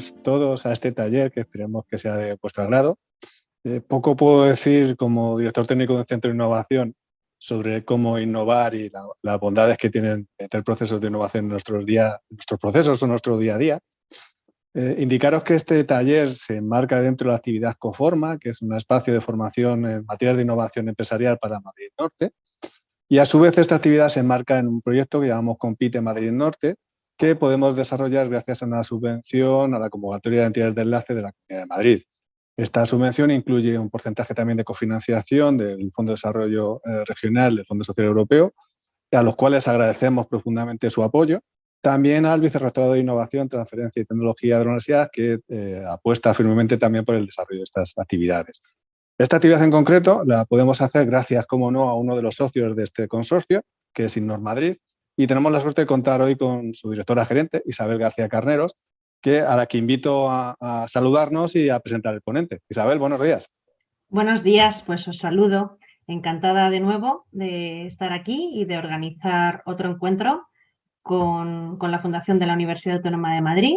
bienvenidos todos a este taller que esperemos que sea de vuestro agrado. Poco puedo decir como director técnico de un centro de innovación sobre cómo innovar y las bondades que tienen meter procesos de innovación en nuestros procesos o nuestro día a día. Indicaros que este taller se enmarca dentro de la actividad Coforma, que es un espacio de formación en materias de innovación empresarial para Madrid Norte. Y a su vez esta actividad se enmarca en un proyecto que llamamos Compite Madrid Norte, que podemos desarrollar gracias a una subvención a la convocatoria de entidades de enlace de la Comunidad de Madrid. Esta subvención incluye un porcentaje también de cofinanciación del Fondo de Desarrollo Regional del Fondo Social Europeo, a los cuales agradecemos profundamente su apoyo. También al Vicerrectorado de Innovación, Transferencia y Tecnología de la Universidad, que apuesta firmemente también por el desarrollo de estas actividades. Esta actividad en concreto la podemos hacer gracias, como no, a uno de los socios de este consorcio, que es Innor Madrid, y tenemos la suerte de contar hoy con su directora gerente, Isabel García Carneros, a la que invito a saludarnos y a presentar el ponente. Isabel, buenos días. Buenos días, pues os saludo. Encantada de nuevo de estar aquí y de organizar otro encuentro con la Fundación de la Universidad Autónoma de Madrid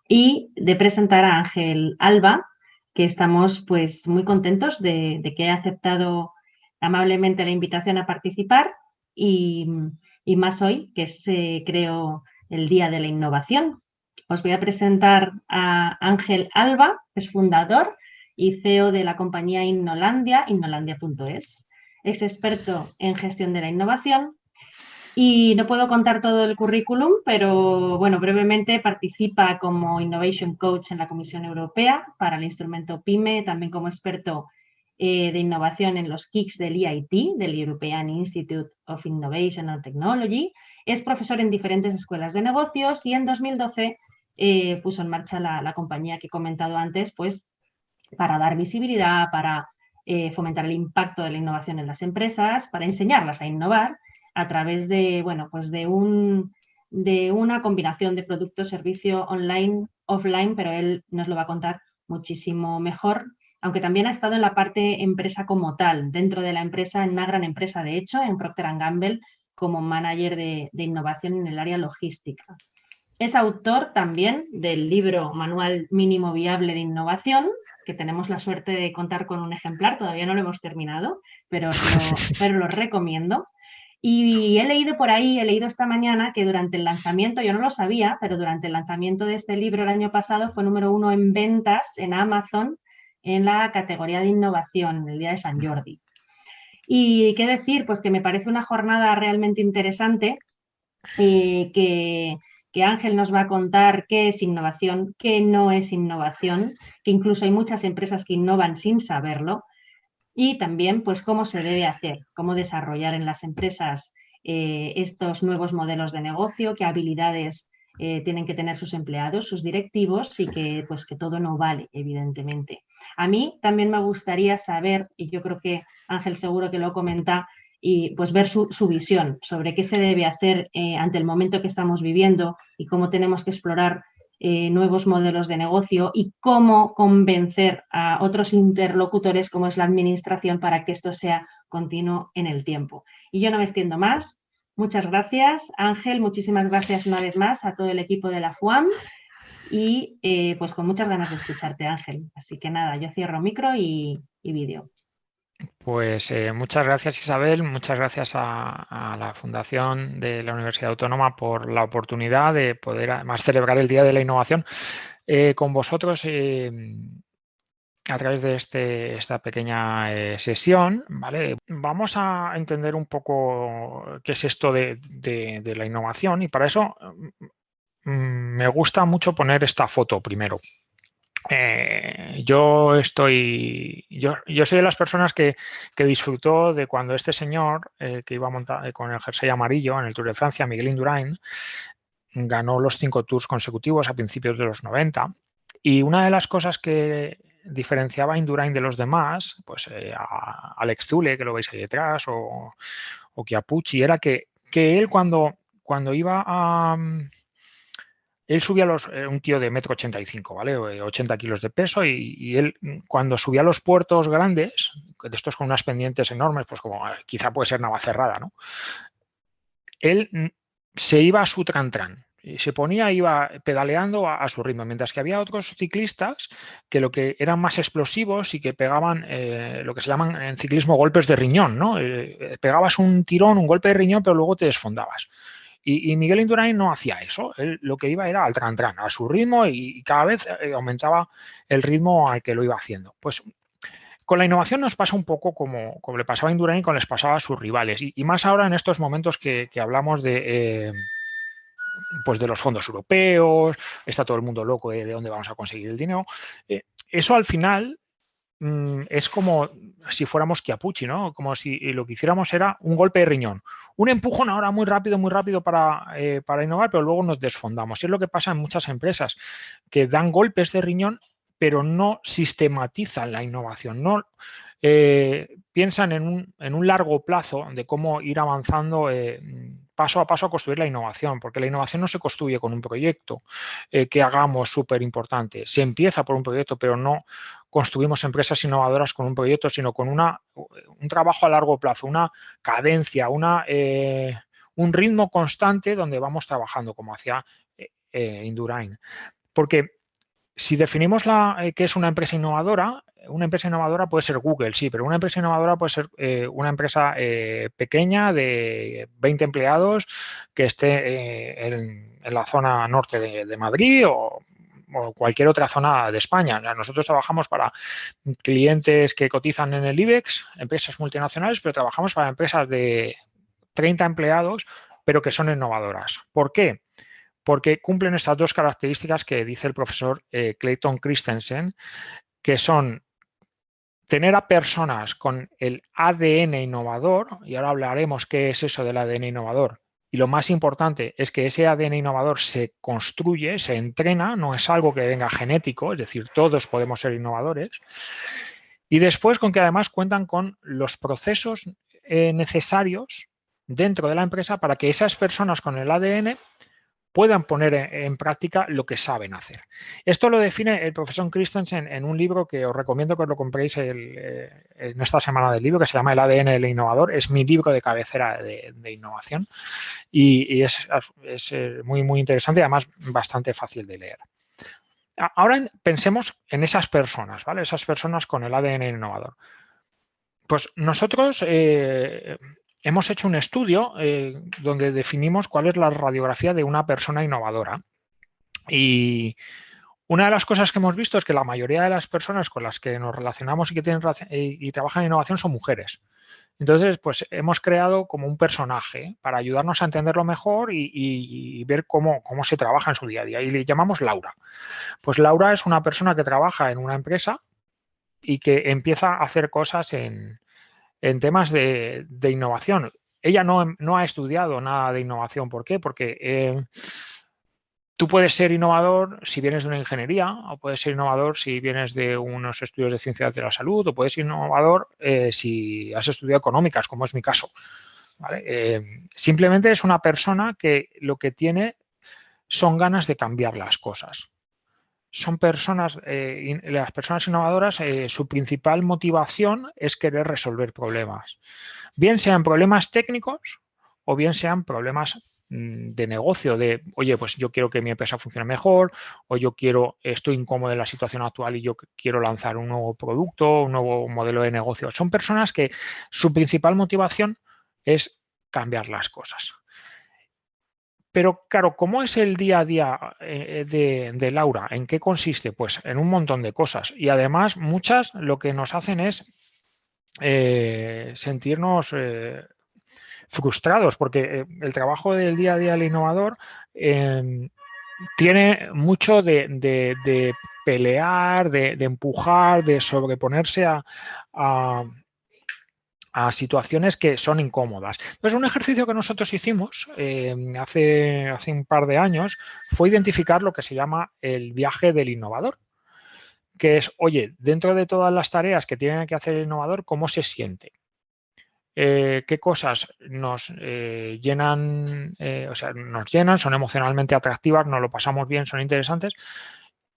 y de presentar a Ángel Alba, que estamos pues muy contentos de que haya aceptado amablemente la invitación a participar y más hoy, que es creo el Día de la Innovación. Os voy a presentar a Ángel Alba, que es fundador y CEO de la compañía Innolandia, innolandia.es. Es experto en gestión de la innovación y no puedo contar todo el currículum, pero bueno, brevemente participa como Innovation Coach en la Comisión Europea para el instrumento PYME, también como experto de innovación en los KICs del EIT, del European Institute of Innovation and Technology. Es profesor en diferentes escuelas de negocios y en 2012 puso en marcha la compañía que he comentado antes, pues para dar visibilidad, para fomentar el impacto de la innovación en las empresas, para enseñarlas a innovar a través de, bueno, pues de una combinación de producto, servicio online, offline, pero él nos lo va a contar muchísimo mejor, aunque también ha estado en la parte empresa como tal, dentro de la empresa, en una gran empresa, de hecho, en Procter & Gamble, como manager de innovación en el área logística. Es autor también del libro Manual Mínimo Viable de Innovación, que tenemos la suerte de contar con un ejemplar, todavía no lo hemos terminado, pero lo recomiendo. Y he leído esta mañana que durante el lanzamiento, yo no lo sabía, pero durante el lanzamiento de este libro el año pasado fue número 1 en ventas en Amazon en la categoría de innovación, el día de San Jordi. Y qué decir, pues que me parece una jornada realmente interesante, que Ángel nos va a contar qué es innovación, qué no es innovación, que incluso hay muchas empresas que innovan sin saberlo, y también pues cómo se debe hacer, cómo desarrollar en las empresas estos nuevos modelos de negocio, qué habilidades tienen que tener sus empleados, sus directivos, y que pues que todo no vale, evidentemente. A mí también me gustaría saber, y yo creo que Ángel seguro que lo comenta, y pues ver su visión sobre qué se debe hacer ante el momento que estamos viviendo y cómo tenemos que explorar nuevos modelos de negocio y cómo convencer a otros interlocutores como es la administración para que esto sea continuo en el tiempo. Y yo no me extiendo más. Muchas gracias, Ángel. Muchísimas gracias una vez más a todo el equipo de la FUAM y pues con muchas ganas de escucharte, Ángel. Así que nada, yo cierro micro y vídeo. Pues muchas gracias, Isabel, muchas gracias a la Fundación de la Universidad Autónoma por la oportunidad de poder además celebrar el Día de la Innovación con vosotros a través de esta pequeña sesión, ¿vale? Vamos a entender un poco qué es esto de la innovación, y para eso me gusta mucho poner esta foto primero. Yo soy de las personas que disfrutó de cuando este señor que iba a montar con el jersey amarillo en el Tour de Francia, Miguel Indurain, ganó los 5 Tours consecutivos a principios de los 90, y una de las cosas que diferenciaba a Indurain de los demás, pues a Alex Zülle, que lo veis ahí detrás, o Chiappucci, era que él cuando iba a... Él subía un tío de 1,85 m, ¿vale? 80 kilos de peso, y él cuando subía a los puertos grandes, de estos con unas pendientes enormes, pues como quizá puede ser Navacerrada, ¿no? Él se iba a su tran-tran. se ponía, iba pedaleando a su ritmo, mientras que había otros ciclistas que lo que eran más explosivos y que pegaban lo que se llaman en ciclismo golpes de riñón, ¿no? Pegabas un tirón, un golpe de riñón, pero luego te desfondabas. Y Miguel Indurain no hacía eso. Él lo que iba era al tran-tran, a su ritmo, y cada vez aumentaba el ritmo al que lo iba haciendo. Pues con la innovación nos pasa un poco como le pasaba a Indurain y como les pasaba a sus rivales. Y más ahora en estos momentos que hablamos pues de los fondos europeos, está todo el mundo loco de dónde vamos a conseguir el dinero. Eso al final es como si fuéramos Chiappucci, ¿no? Como si lo que hiciéramos era un golpe de riñón. Un empujón ahora muy rápido para innovar, pero luego nos desfondamos. Y es lo que pasa en muchas empresas, que dan golpes de riñón, pero no sistematizan la innovación, no piensan en un largo plazo de cómo ir avanzando paso a paso a construir la innovación, porque la innovación no se construye con un proyecto que hagamos súper importante. Se empieza por un proyecto, pero no construimos empresas innovadoras con un proyecto, sino con un trabajo a largo plazo, una cadencia, un ritmo constante donde vamos trabajando, como hacía Indurain. Porque si definimos qué es una empresa innovadora puede ser Google, sí, pero una empresa innovadora puede ser una empresa pequeña de 20 empleados que esté en la zona norte de Madrid o cualquier otra zona de España. Nosotros trabajamos para clientes que cotizan en el IBEX, empresas multinacionales, pero trabajamos para empresas de 30 empleados, pero que son innovadoras. ¿Por qué? Porque cumplen estas dos características que dice el profesor Clayton Christensen, que son tener a personas con el ADN innovador, y ahora hablaremos qué es eso del ADN innovador, y lo más importante es que ese ADN innovador se construye, se entrena, no es algo que venga genético, es decir, todos podemos ser innovadores, y después con que además cuentan con los procesos necesarios dentro de la empresa para que esas personas con el ADN puedan poner en práctica lo que saben hacer. Esto lo define el profesor Christensen en un libro que os recomiendo que os lo compréis en esta semana del libro, que se llama El ADN del innovador. Es mi libro de cabecera de innovación y es muy, muy interesante y además bastante fácil de leer. Ahora pensemos en esas personas, ¿vale? Esas personas con el ADN innovador. Pues nosotros hemos hecho un estudio donde definimos cuál es la radiografía de una persona innovadora. Y una de las cosas que hemos visto es que la mayoría de las personas con las que nos relacionamos y que tienen y trabajan en innovación son mujeres. Entonces, pues hemos creado como un personaje para ayudarnos a entenderlo mejor y ver cómo se trabaja en su día a día. Y le llamamos Laura. Pues Laura es una persona que trabaja en una empresa y que empieza a hacer cosas en temas de innovación. Ella no ha estudiado nada de innovación. ¿Por qué? Porque tú puedes ser innovador si vienes de una ingeniería, o puedes ser innovador si vienes de unos estudios de ciencias de la salud, o puedes ser innovador si has estudiado económicas, como es mi caso. ¿Vale? Simplemente es una persona que lo que tiene son ganas de cambiar las cosas. Son personas, las personas innovadoras, su principal motivación es querer resolver problemas. Bien sean problemas técnicos o bien sean problemas de negocio, de, oye, pues yo quiero que mi empresa funcione mejor, o yo estoy incómodo en la situación actual y yo quiero lanzar un nuevo producto, un nuevo modelo de negocio. Son personas que su principal motivación es cambiar las cosas. Pero claro, ¿cómo es el día a día de Laura? ¿En qué consiste? Pues en un montón de cosas. Y además, muchas lo que nos hacen es sentirnos frustrados, porque el trabajo del día a día del innovador tiene mucho de pelear, de empujar, de sobreponerse a situaciones que son incómodas. Entonces, un ejercicio que nosotros hicimos hace un par de años fue identificar lo que se llama el viaje del innovador, que es, oye, dentro de todas las tareas que tiene que hacer el innovador, ¿cómo se siente? ¿Qué cosas nos llenan, nos llenan, son emocionalmente atractivas, nos lo pasamos bien, son interesantes?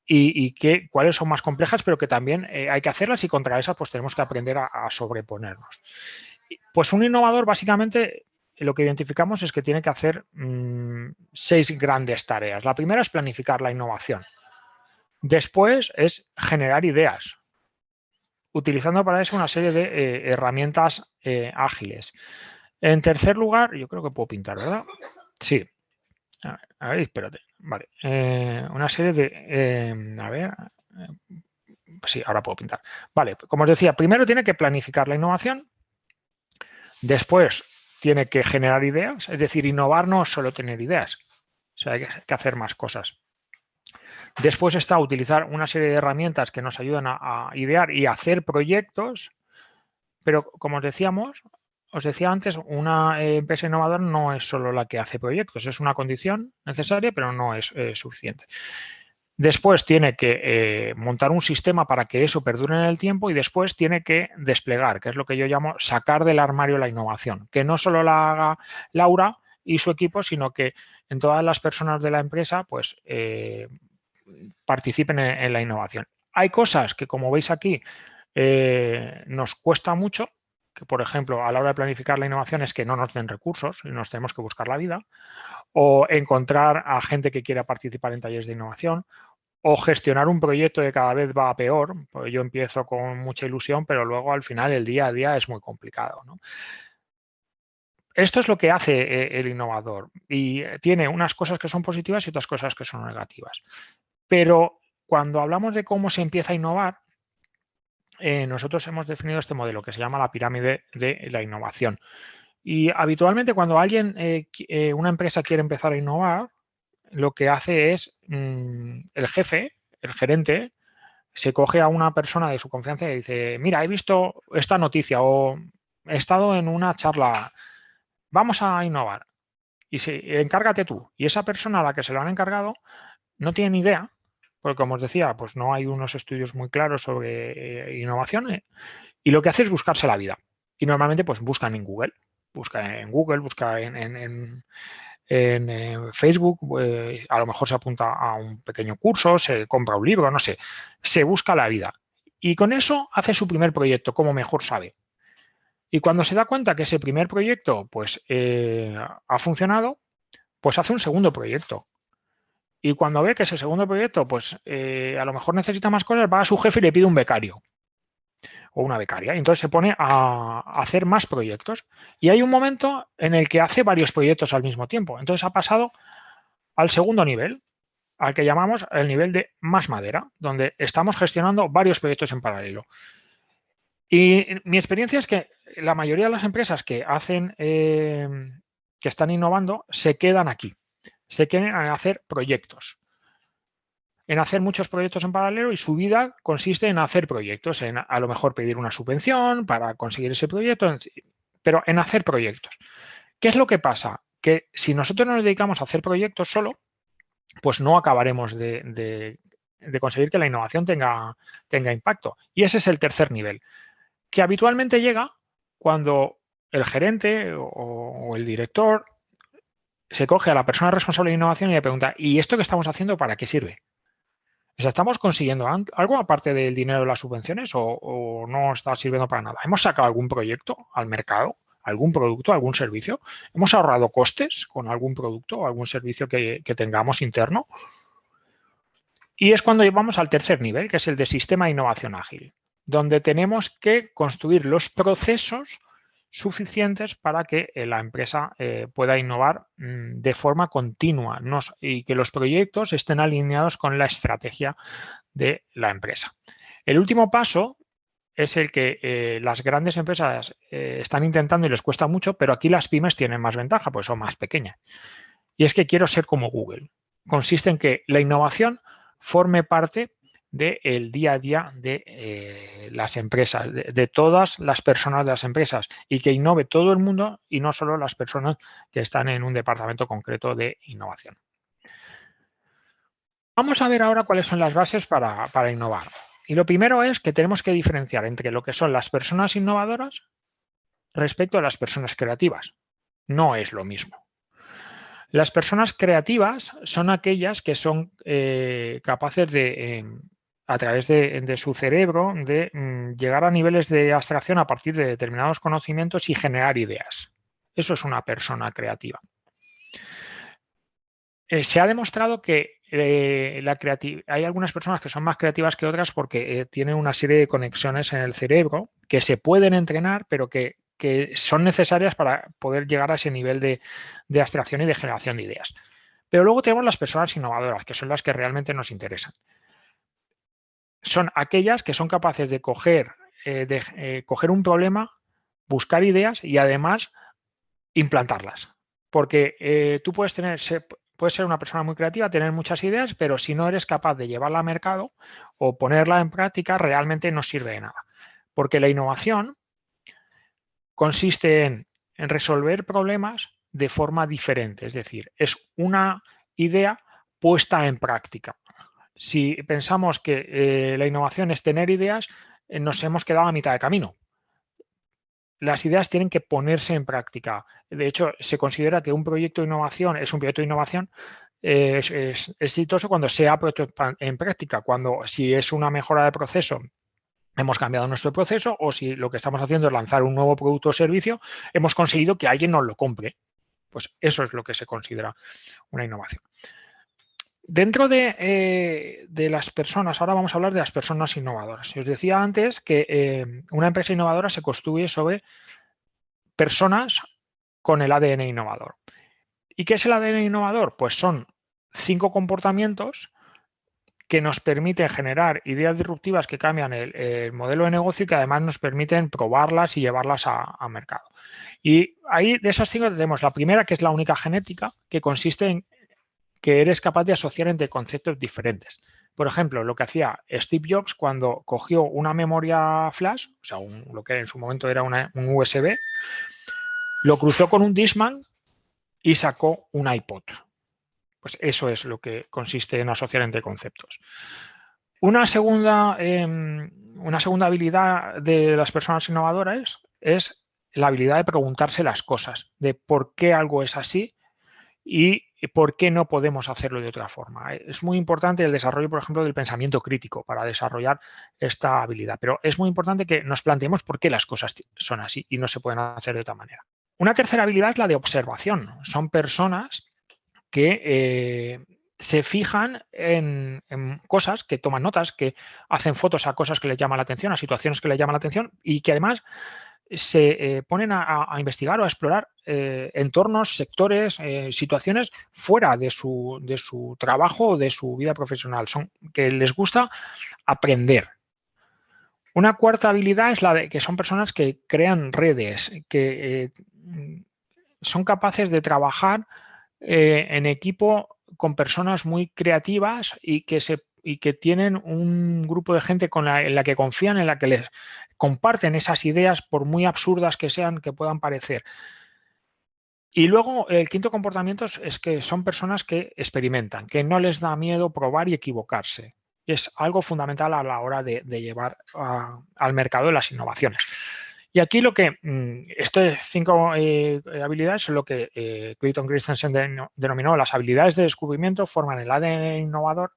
Y cuáles son más complejas, pero que también hay que hacerlas, y contra esas pues tenemos que aprender a sobreponernos. Pues un innovador básicamente lo que identificamos es que tiene que hacer 6 grandes tareas. La primera es planificar la innovación. Después es generar ideas, utilizando para eso una serie de herramientas ágiles. En tercer lugar, yo creo que puedo pintar, ¿verdad? Sí. A ver, espérate. Vale. Una serie de... a ver. Sí, ahora puedo pintar. Vale, como os decía, primero tiene que planificar la innovación. Después tiene que generar ideas. Es decir, innovar no es solo tener ideas. O sea, hay que hacer más cosas. Después está utilizar una serie de herramientas que nos ayudan a idear y a hacer proyectos. Pero como os decía antes, una empresa innovadora no es solo la que hace proyectos, es una condición necesaria, pero no es suficiente. Después tiene que montar un sistema para que eso perdure en el tiempo y después tiene que desplegar, que es lo que yo llamo sacar del armario la innovación, que no solo la haga Laura y su equipo, sino que en todas las personas de la empresa pues participen en la innovación. Hay cosas que, como veis aquí, nos cuesta mucho, que por ejemplo a la hora de planificar la innovación es que no nos den recursos y nos tenemos que buscar la vida, o encontrar a gente que quiera participar en talleres de innovación, o gestionar un proyecto que cada vez va a peor, porque yo empiezo con mucha ilusión, pero luego al final el día a día es muy complicado, ¿no? Esto es lo que hace el innovador y tiene unas cosas que son positivas y otras cosas que son negativas. Pero cuando hablamos de cómo se empieza a innovar, nosotros hemos definido este modelo que se llama la pirámide de la innovación. Y habitualmente cuando una empresa quiere empezar a innovar, lo que hace es el jefe, el gerente, se coge a una persona de su confianza y dice, mira, he visto esta noticia o he estado en una charla, vamos a innovar. Y encárgate tú. Y esa persona a la que se lo han encargado no tiene ni idea, porque como os decía, pues no hay unos estudios muy claros sobre innovación, y lo que hace es buscarse la vida. Y normalmente pues buscan en Google, busca en Facebook, a lo mejor se apunta a un pequeño curso, se compra un libro, no sé, se busca la vida. Y con eso hace su primer proyecto, como mejor sabe. Y cuando se da cuenta que ese primer proyecto pues, ha funcionado, pues hace un segundo proyecto. Y cuando ve que ese segundo proyecto pues, a lo mejor necesita más cosas, va a su jefe y le pide un becario o una becaria. Y entonces se pone a hacer más proyectos. Y hay un momento en el que hace varios proyectos al mismo tiempo. Entonces ha pasado al segundo nivel, al que llamamos el nivel de más madera, donde estamos gestionando varios proyectos en paralelo. Y mi experiencia es que la mayoría de las empresas que hacen, que están innovando, se quedan aquí, se quedan a hacer proyectos, en hacer muchos proyectos en paralelo y su vida consiste en hacer proyectos, en a lo mejor pedir una subvención para conseguir ese proyecto, pero en hacer proyectos. ¿Qué es lo que pasa? Que si nosotros nos dedicamos a hacer proyectos solo, pues no acabaremos de conseguir que la innovación tenga impacto. Y ese es el tercer nivel, que habitualmente llega cuando el gerente o el director se coge a la persona responsable de innovación y le pregunta, ¿y esto que estamos haciendo para qué sirve? O sea, ¿estamos consiguiendo algo aparte del dinero de las subvenciones o no está sirviendo para nada? ¿Hemos sacado algún proyecto al mercado? ¿Algún producto, algún servicio? ¿Hemos ahorrado costes con algún producto o algún servicio que tengamos interno? Y es cuando vamos al tercer nivel, que es el de sistema de innovación ágil, donde tenemos que construir los procesos suficientes para que la empresa pueda innovar de forma continua y que los proyectos estén alineados con la estrategia de la empresa. El último paso es el que las grandes empresas están intentando y les cuesta mucho, pero aquí las pymes tienen más ventaja, pues son más pequeñas. Y es que quiero ser como Google. Consiste en que la innovación forme parte del día a día de las empresas, de todas las personas de las empresas y que innove todo el mundo y no solo las personas que están en un departamento concreto de innovación. Vamos a ver ahora cuáles son las bases para innovar. Y lo primero es que tenemos que diferenciar entre lo que son las personas innovadoras respecto a las personas creativas. No es lo mismo. Las personas creativas son aquellas que son capaces de, a través de su cerebro, de llegar a niveles de abstracción a partir de determinados conocimientos y generar ideas. Eso es una persona creativa. Se ha demostrado que hay algunas personas que son más creativas que otras porque tienen una serie de conexiones en el cerebro que se pueden entrenar, pero que son necesarias para poder llegar a ese nivel de abstracción y de generación de ideas. Pero luego tenemos las personas innovadoras, que son las que realmente nos interesan. Son aquellas que son capaces de coger un problema, buscar ideas y además implantarlas. Porque tú puedes ser una persona muy creativa, tener muchas ideas, pero si no eres capaz de llevarla al mercado o ponerla en práctica, realmente no sirve de nada. Porque la innovación consiste en resolver problemas de forma diferente. Es decir, es una idea puesta en práctica. Si pensamos que la innovación es tener ideas, nos hemos quedado a mitad de camino. Las ideas tienen que ponerse en práctica. De hecho, se considera que un proyecto de innovación es un proyecto de innovación es exitoso cuando se ha puesto en práctica. Cuando, si es una mejora de proceso, hemos cambiado nuestro proceso, o si lo que estamos haciendo es lanzar un nuevo producto o servicio, hemos conseguido que alguien nos lo compre. Pues eso es lo que se considera una innovación. Dentro de las personas, ahora vamos a hablar de las personas innovadoras. Os decía antes que una empresa innovadora se construye sobre personas con el ADN innovador. ¿Y qué es el ADN innovador? Pues son 5 comportamientos que nos permiten generar ideas disruptivas que cambian el modelo de negocio y que además nos permiten probarlas y llevarlas a mercado. Y ahí de esas 5 tenemos la primera, que es la única genética, que consiste en que eres capaz de asociar entre conceptos diferentes. Por ejemplo, lo que hacía Steve Jobs cuando cogió una memoria flash, o sea, lo que en su momento era un USB, lo cruzó con un Discman y sacó un iPod. Pues eso es lo que consiste en asociar entre conceptos. Una segunda habilidad de las personas innovadoras es la habilidad de preguntarse las cosas, de por qué algo es así y por qué no podemos hacerlo de otra forma. Es muy importante el desarrollo, por ejemplo, del pensamiento crítico para desarrollar esta habilidad, pero es muy importante que nos planteemos por qué las cosas son así y no se pueden hacer de otra manera. Una tercera habilidad es la de observación. Son personas que se fijan en cosas, que toman notas, que hacen fotos a cosas que les llaman la atención, a situaciones que les llaman la atención y que además se ponen a investigar o a explorar entornos, sectores, situaciones fuera de su trabajo o de su vida profesional. Que les gusta aprender. Una cuarta habilidad es la de que son personas que crean redes, que son capaces de trabajar en equipo con personas muy creativas y que tienen un grupo de gente en la que confían, en la que les comparten esas ideas, por muy absurdas que sean, que puedan parecer. Y luego el quinto comportamiento es que son personas que experimentan, que no les da miedo probar y equivocarse. Es algo fundamental a la hora de llevar al mercado las innovaciones. Y aquí estas 5 habilidades son lo que Clayton Christensen denominó las habilidades de descubrimiento, forman el ADN innovador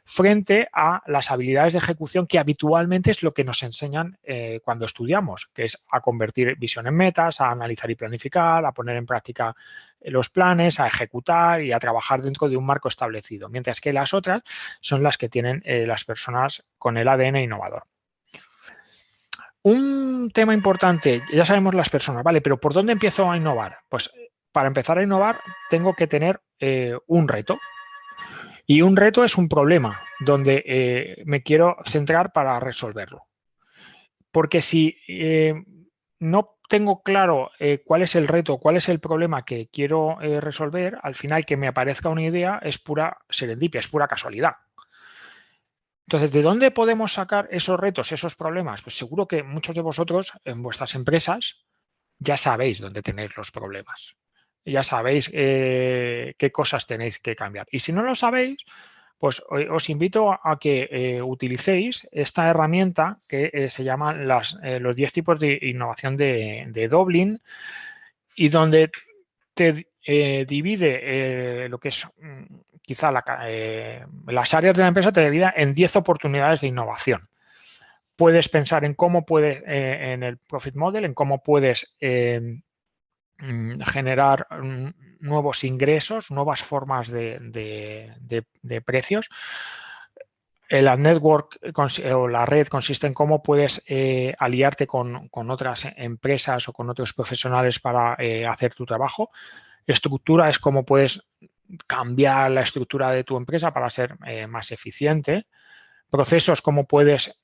frente a las habilidades de ejecución que habitualmente es lo que nos enseñan cuando estudiamos, que es a convertir visión en metas, a analizar y planificar, a poner en práctica los planes, a ejecutar y a trabajar dentro de un marco establecido, mientras que las otras son las que tienen las personas con el ADN innovador. Un tema importante, ya sabemos las personas, ¿vale? Pero ¿por dónde empiezo a innovar? Pues para empezar a innovar tengo que tener un reto. Y un reto es un problema donde me quiero centrar para resolverlo. Porque si no tengo claro cuál es el reto, cuál es el problema que quiero resolver, al final que me aparezca una idea es pura serendipia, es pura casualidad. Entonces, ¿de dónde podemos sacar esos retos, esos problemas? Pues seguro que muchos de vosotros en vuestras empresas ya sabéis dónde tenéis los problemas. Ya sabéis qué cosas tenéis que cambiar. Y si no lo sabéis, pues os invito a que utilicéis esta herramienta que se llama los 10 tipos de innovación de Dublin y donde te divide lo que es quizá las áreas de la empresa, te divide en 10 oportunidades de innovación. Puedes pensar en cómo puedes, en el profit model, en cómo puedes generar nuevos ingresos, nuevas formas de precios. La network o la red consiste en cómo puedes aliarte con otras empresas o con otros profesionales para hacer tu trabajo. Estructura es cómo puedes cambiar la estructura de tu empresa para ser más eficiente. Procesos, cómo puedes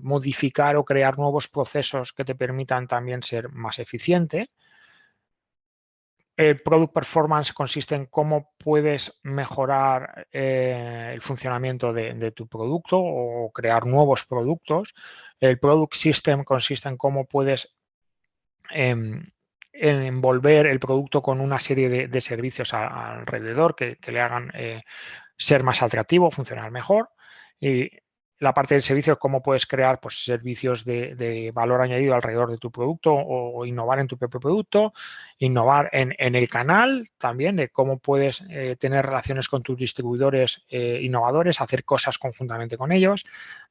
modificar o crear nuevos procesos que te permitan también ser más eficiente. El Product Performance consiste en cómo puedes mejorar el funcionamiento de tu producto o crear nuevos productos. El Product System consiste en cómo puedes envolver el producto con una serie de servicios alrededor que le hagan ser más atractivo, funcionar mejor. Y la parte del servicio es cómo puedes crear pues, servicios de valor añadido alrededor de tu producto o innovar en tu propio producto, innovar en el canal también, de cómo puedes tener relaciones con tus distribuidores innovadores, hacer cosas conjuntamente con ellos.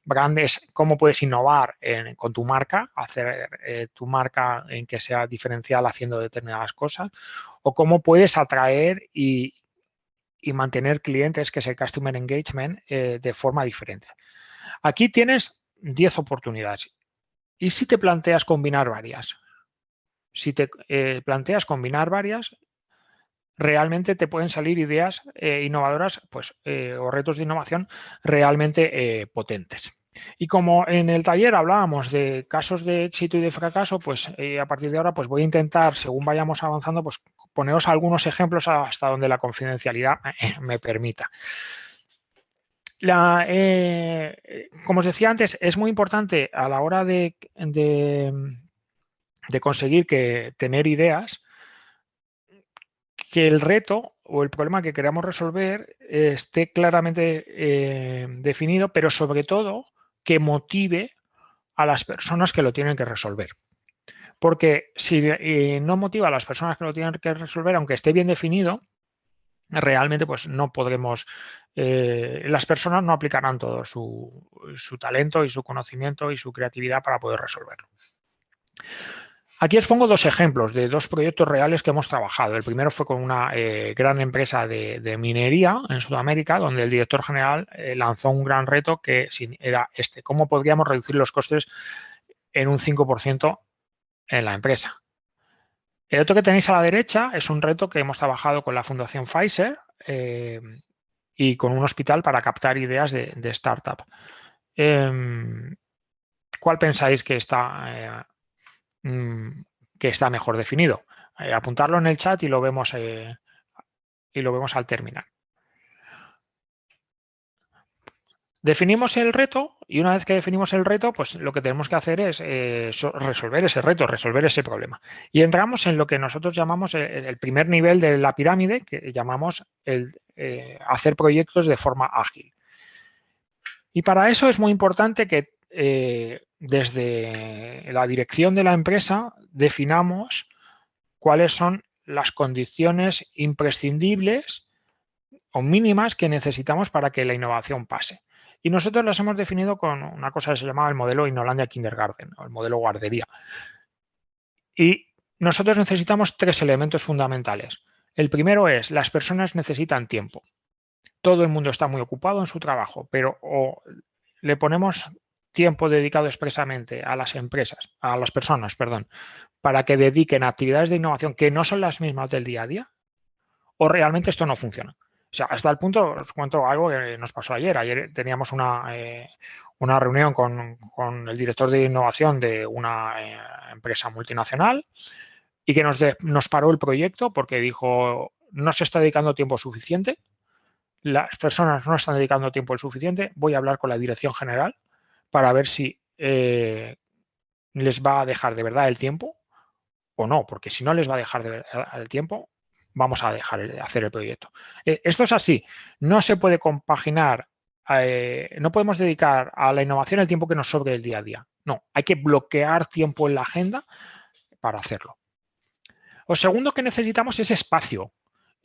Brand es cómo puedes innovar con tu marca, hacer tu marca en que sea diferencial haciendo determinadas cosas, o cómo puedes atraer y mantener clientes, que es el Customer Engagement, de forma diferente. Aquí tienes 10 oportunidades. ¿Y si te planteas combinar varias? Si te planteas combinar varias, realmente te pueden salir ideas innovadoras pues, o retos de innovación realmente potentes. Y como en el taller hablábamos de casos de éxito y de fracaso, pues a partir de ahora pues voy a intentar, según vayamos avanzando, pues poneros algunos ejemplos hasta donde la confidencialidad me permita. Como os decía antes, es muy importante a la hora de conseguir tener ideas, que el reto o el problema que queramos resolver esté claramente definido, pero sobre todo que motive a las personas que lo tienen que resolver. Porque si no motiva a las personas que lo tienen que resolver, aunque esté bien definido, realmente pues no podremos, las personas no aplicarán todo su talento y su conocimiento y su creatividad para poder resolverlo. Aquí os pongo dos ejemplos de dos proyectos reales que hemos trabajado. El primero fue con una gran empresa de minería en Sudamérica, donde el director general lanzó un gran reto que era cómo podríamos reducir los costes en un 5% en la empresa. El otro que tenéis a la derecha es un reto que hemos trabajado con la Fundación Pfizer y con un hospital para captar ideas de startup. ¿Cuál pensáis que está mejor definido? Apuntarlo en el chat y lo vemos al terminar. Definimos el reto y una vez que definimos el reto, pues lo que tenemos que hacer es resolver ese reto, resolver ese problema. Y entramos en lo que nosotros llamamos el primer nivel de la pirámide, que llamamos hacer proyectos de forma ágil. Y para eso es muy importante que desde la dirección de la empresa definamos cuáles son las condiciones imprescindibles o mínimas que necesitamos para que la innovación pase. Y nosotros las hemos definido con una cosa que se llamaba el modelo Innolandia Kindergarten, o el modelo guardería. Y nosotros necesitamos tres elementos fundamentales. El primero es, las personas necesitan tiempo. Todo el mundo está muy ocupado en su trabajo, pero o le ponemos tiempo dedicado expresamente a las empresas, a las personas, perdón, para que dediquen a actividades de innovación que no son las mismas del día a día, o realmente esto no funciona. O sea, hasta el punto, os cuento algo que nos pasó ayer. Ayer teníamos una reunión con el director de innovación de una empresa multinacional y que nos paró el proyecto porque dijo, no se está dedicando tiempo suficiente, las personas no están dedicando tiempo el suficiente, voy a hablar con la dirección general para ver si les va a dejar de verdad el tiempo o no, porque si no les va a dejar de verdad el tiempo, vamos a dejar de hacer el proyecto. Esto es así, no se puede compaginar, no podemos dedicar a la innovación el tiempo que nos sobre el día a día. No, hay que bloquear tiempo en la agenda para hacerlo. Lo segundo que necesitamos es espacio.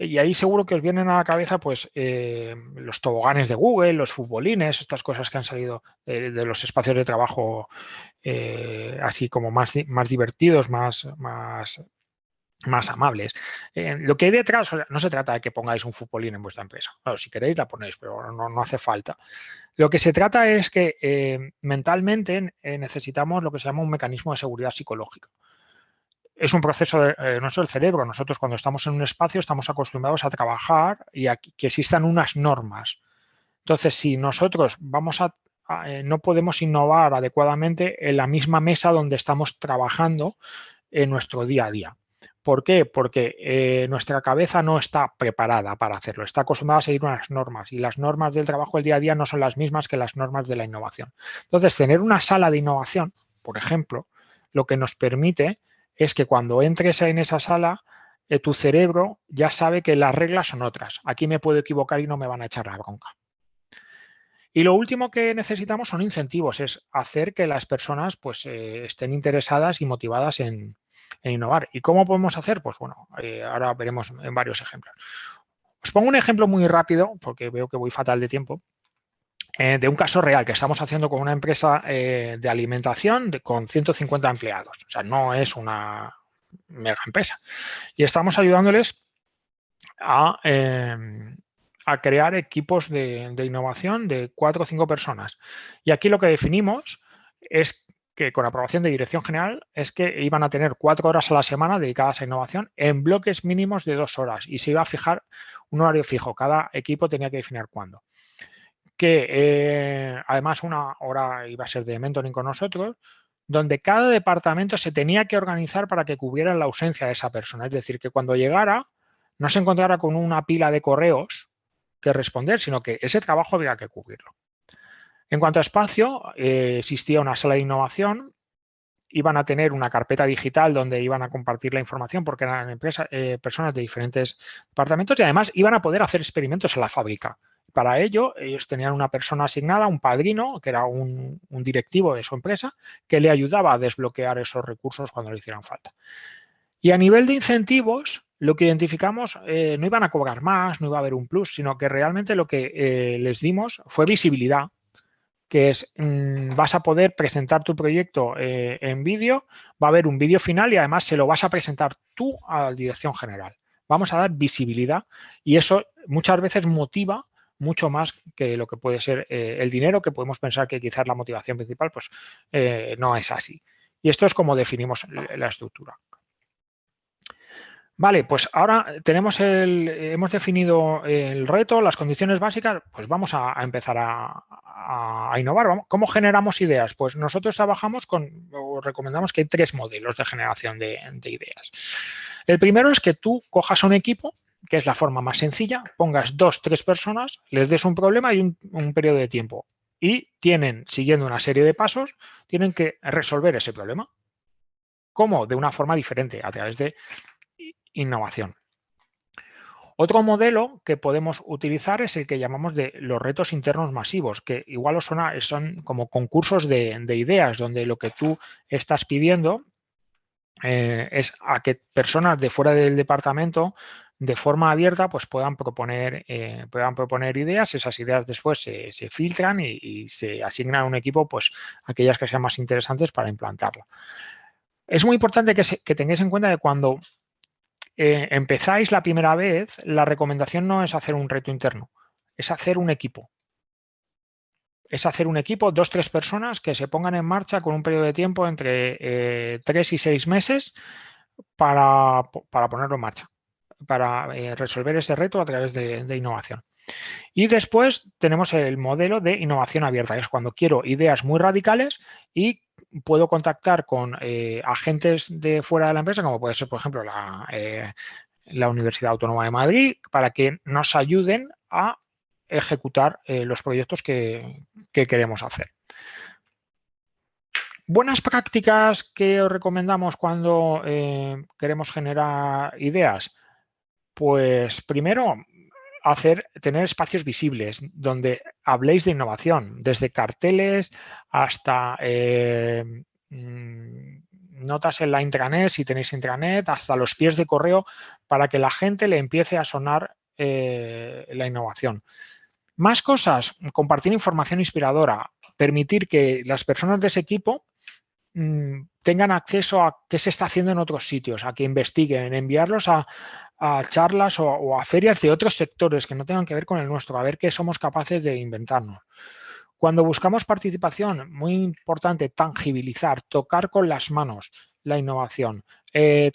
Y ahí seguro que os vienen a la cabeza pues los toboganes de Google, los futbolines, estas cosas que han salido de los espacios de trabajo así como más divertidos, más más amables. Lo que hay detrás, no se trata de que pongáis un futbolín en vuestra empresa. Claro, si queréis la ponéis, pero no hace falta. Lo que se trata es que mentalmente necesitamos lo que se llama un mecanismo de seguridad psicológica. Es un proceso de nuestro cerebro. Nosotros cuando estamos en un espacio estamos acostumbrados a trabajar y a que existan unas normas. Entonces, si nosotros no podemos innovar adecuadamente en la misma mesa donde estamos trabajando en nuestro día a día. ¿Por qué? Porque nuestra cabeza no está preparada para hacerlo, está acostumbrada a seguir unas normas y las normas del trabajo del día a día no son las mismas que las normas de la innovación. Entonces, tener una sala de innovación, por ejemplo, lo que nos permite es que cuando entres en esa sala, tu cerebro ya sabe que las reglas son otras. Aquí me puedo equivocar y no me van a echar la bronca. Y lo último que necesitamos son incentivos, es hacer que las personas pues, estén interesadas y motivadas en innovar. ¿Y cómo podemos hacer? Pues bueno, ahora veremos en varios ejemplos. Os pongo un ejemplo muy rápido, porque veo que voy fatal de tiempo, de un caso real que estamos haciendo con una empresa de alimentación con 150 empleados. O sea, no es una mega empresa. Y estamos ayudándoles a crear equipos de innovación de 4 o 5 personas. Y aquí lo que definimos es que con aprobación de dirección general es que iban a tener 4 horas a la semana dedicadas a innovación en bloques mínimos de 2 horas y se iba a fijar un horario fijo. Cada equipo tenía que definir cuándo. Que además una hora iba a ser de mentoring con nosotros, donde cada departamento se tenía que organizar para que cubriera la ausencia de esa persona. Es decir, que cuando llegara no se encontrara con una pila de correos que responder, sino que ese trabajo había que cubrirlo. En cuanto a espacio, existía una sala de innovación, iban a tener una carpeta digital donde iban a compartir la información porque eran personas de diferentes departamentos y además iban a poder hacer experimentos en la fábrica. Para ello, ellos tenían una persona asignada, un padrino, que era un directivo de su empresa, que le ayudaba a desbloquear esos recursos cuando le hicieran falta. Y a nivel de incentivos, lo que identificamos, no iban a cobrar más, no iba a haber un plus, sino que realmente lo que les dimos fue visibilidad, que es, vas a poder presentar tu proyecto en vídeo, va a haber un vídeo final y además se lo vas a presentar tú a la dirección general. Vamos a dar visibilidad y eso muchas veces motiva mucho más que lo que puede ser el dinero, que podemos pensar que quizás la motivación principal pues no es así. Y esto es como definimos la estructura. Vale, pues ahora hemos definido el reto, las condiciones básicas, pues vamos a empezar a innovar. ¿Cómo generamos ideas? Pues nosotros trabajamos o recomendamos que hay 3 modelos de generación de ideas. El primero es que tú cojas un equipo, que es la forma más sencilla, pongas 2 o 3 personas, les des un problema y un periodo de tiempo. Y siguiendo una serie de pasos, tienen que resolver ese problema. ¿Cómo? De una forma diferente, a través de innovación. Otro modelo que podemos utilizar es el que llamamos de los retos internos masivos, que igual os suena, son como concursos de ideas, donde lo que tú estás pidiendo es a que personas de fuera del departamento de forma abierta pues puedan proponer ideas. Esas ideas después se filtran y se asignan a un equipo pues aquellas que sean más interesantes para implantarla. Es muy importante que tengáis en cuenta que cuando empezáis la primera vez, la recomendación no es hacer un reto interno, es hacer un equipo. Es hacer un equipo, 2 o 3 personas que se pongan en marcha con un periodo de tiempo entre 3 y 6 meses para ponerlo en marcha, para resolver ese reto a través de innovación. Y después tenemos el modelo de innovación abierta, que es cuando quiero ideas muy radicales y puedo contactar con agentes de fuera de la empresa, como puede ser, por ejemplo, la Universidad Autónoma de Madrid, para que nos ayuden a ejecutar los proyectos que queremos hacer. Buenas prácticas que os recomendamos cuando queremos generar ideas. Pues primero, tener espacios visibles donde habléis de innovación, desde carteles hasta notas en la intranet, si tenéis intranet, hasta los pies de correo, para que la gente le empiece a sonar la innovación. Más cosas, compartir información inspiradora, permitir que las personas de ese equipo tengan acceso a qué se está haciendo en otros sitios, a que investiguen, en enviarlos a charlas o a ferias de otros sectores que no tengan que ver con el nuestro, a ver qué somos capaces de inventarnos. Cuando buscamos participación, muy importante, tangibilizar, tocar con las manos la innovación,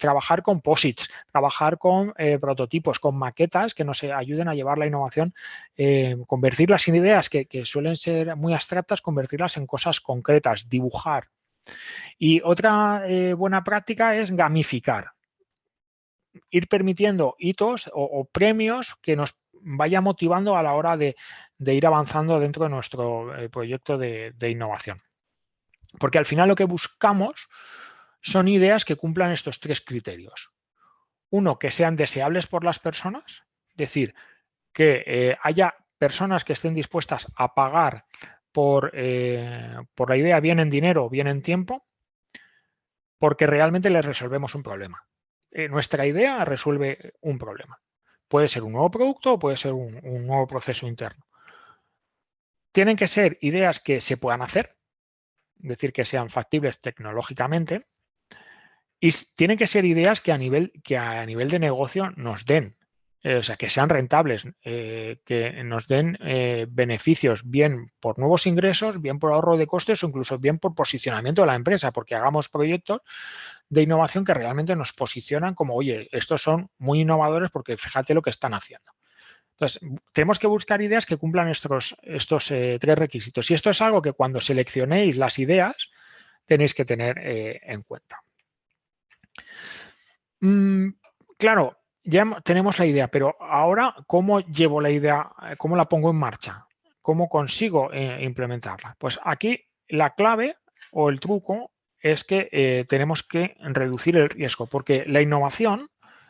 trabajar con POSITs, trabajar con prototipos, con maquetas que nos ayuden a llevar la innovación, convertir las ideas que suelen ser muy abstractas, convertirlas en cosas concretas, dibujar. Y otra buena práctica es gamificar, ir permitiendo hitos o premios que nos vaya motivando a la hora de ir avanzando dentro de nuestro proyecto de innovación. Porque al final lo que buscamos son ideas que cumplan estos 3 criterios. Uno, que sean deseables por las personas, es decir, que haya personas que estén dispuestas a pagar por la idea, bien en dinero, bien en tiempo, porque realmente les resolvemos un problema. Nuestra idea resuelve un problema. Puede ser un nuevo producto o puede ser un nuevo proceso interno. Tienen que ser ideas que se puedan hacer, es decir, que sean factibles tecnológicamente, y tienen que ser ideas que a nivel de negocio nos den, o sea, que sean rentables, que nos den beneficios, bien por nuevos ingresos, bien por ahorro de costes o incluso bien por posicionamiento de la empresa, porque hagamos proyectos de innovación que realmente nos posicionan como, oye, estos son muy innovadores porque fíjate lo que están haciendo. Entonces, tenemos que buscar ideas que cumplan estos 3 requisitos. Y esto es algo que cuando seleccionéis las ideas tenéis que tener en cuenta. Claro, ya tenemos la idea, pero ahora, ¿cómo llevo la idea? ¿Cómo la pongo en marcha? ¿Cómo consigo implementarla? Pues aquí la clave o el truco es que tenemos que reducir el riesgo, porque la innovación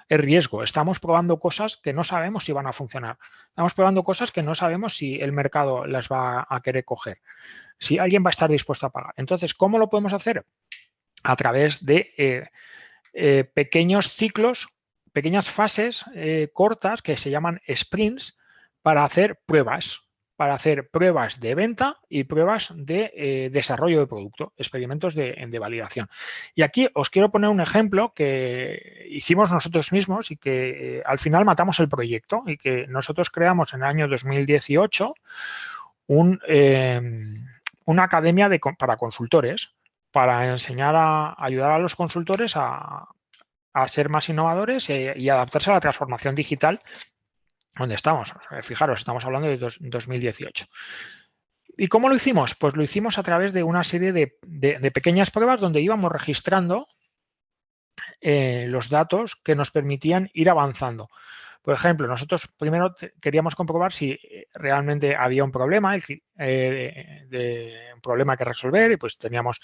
es riesgo. Estamos probando cosas que no sabemos si van a funcionar. Estamos probando cosas que no sabemos si el mercado las va a querer coger, si alguien va a estar dispuesto a pagar. Entonces, ¿cómo lo podemos hacer? A través de pequeños ciclos, pequeñas fases cortas que se llaman sprints para hacer pruebas de venta y pruebas de desarrollo de producto, experimentos de validación. Y aquí os quiero poner un ejemplo que hicimos nosotros mismos y que al final matamos el proyecto y que nosotros creamos en el año 2018 una academia para consultores, para enseñar a ayudar a los consultores a ser más innovadores y adaptarse a la transformación digital donde estamos. Fijaros, estamos hablando de 2018. ¿Y cómo lo hicimos? Pues lo hicimos a través de una serie de pequeñas pruebas donde íbamos registrando los datos que nos permitían ir avanzando. Por ejemplo, nosotros primero queríamos comprobar si realmente había un problema, un problema que resolver, y pues teníamos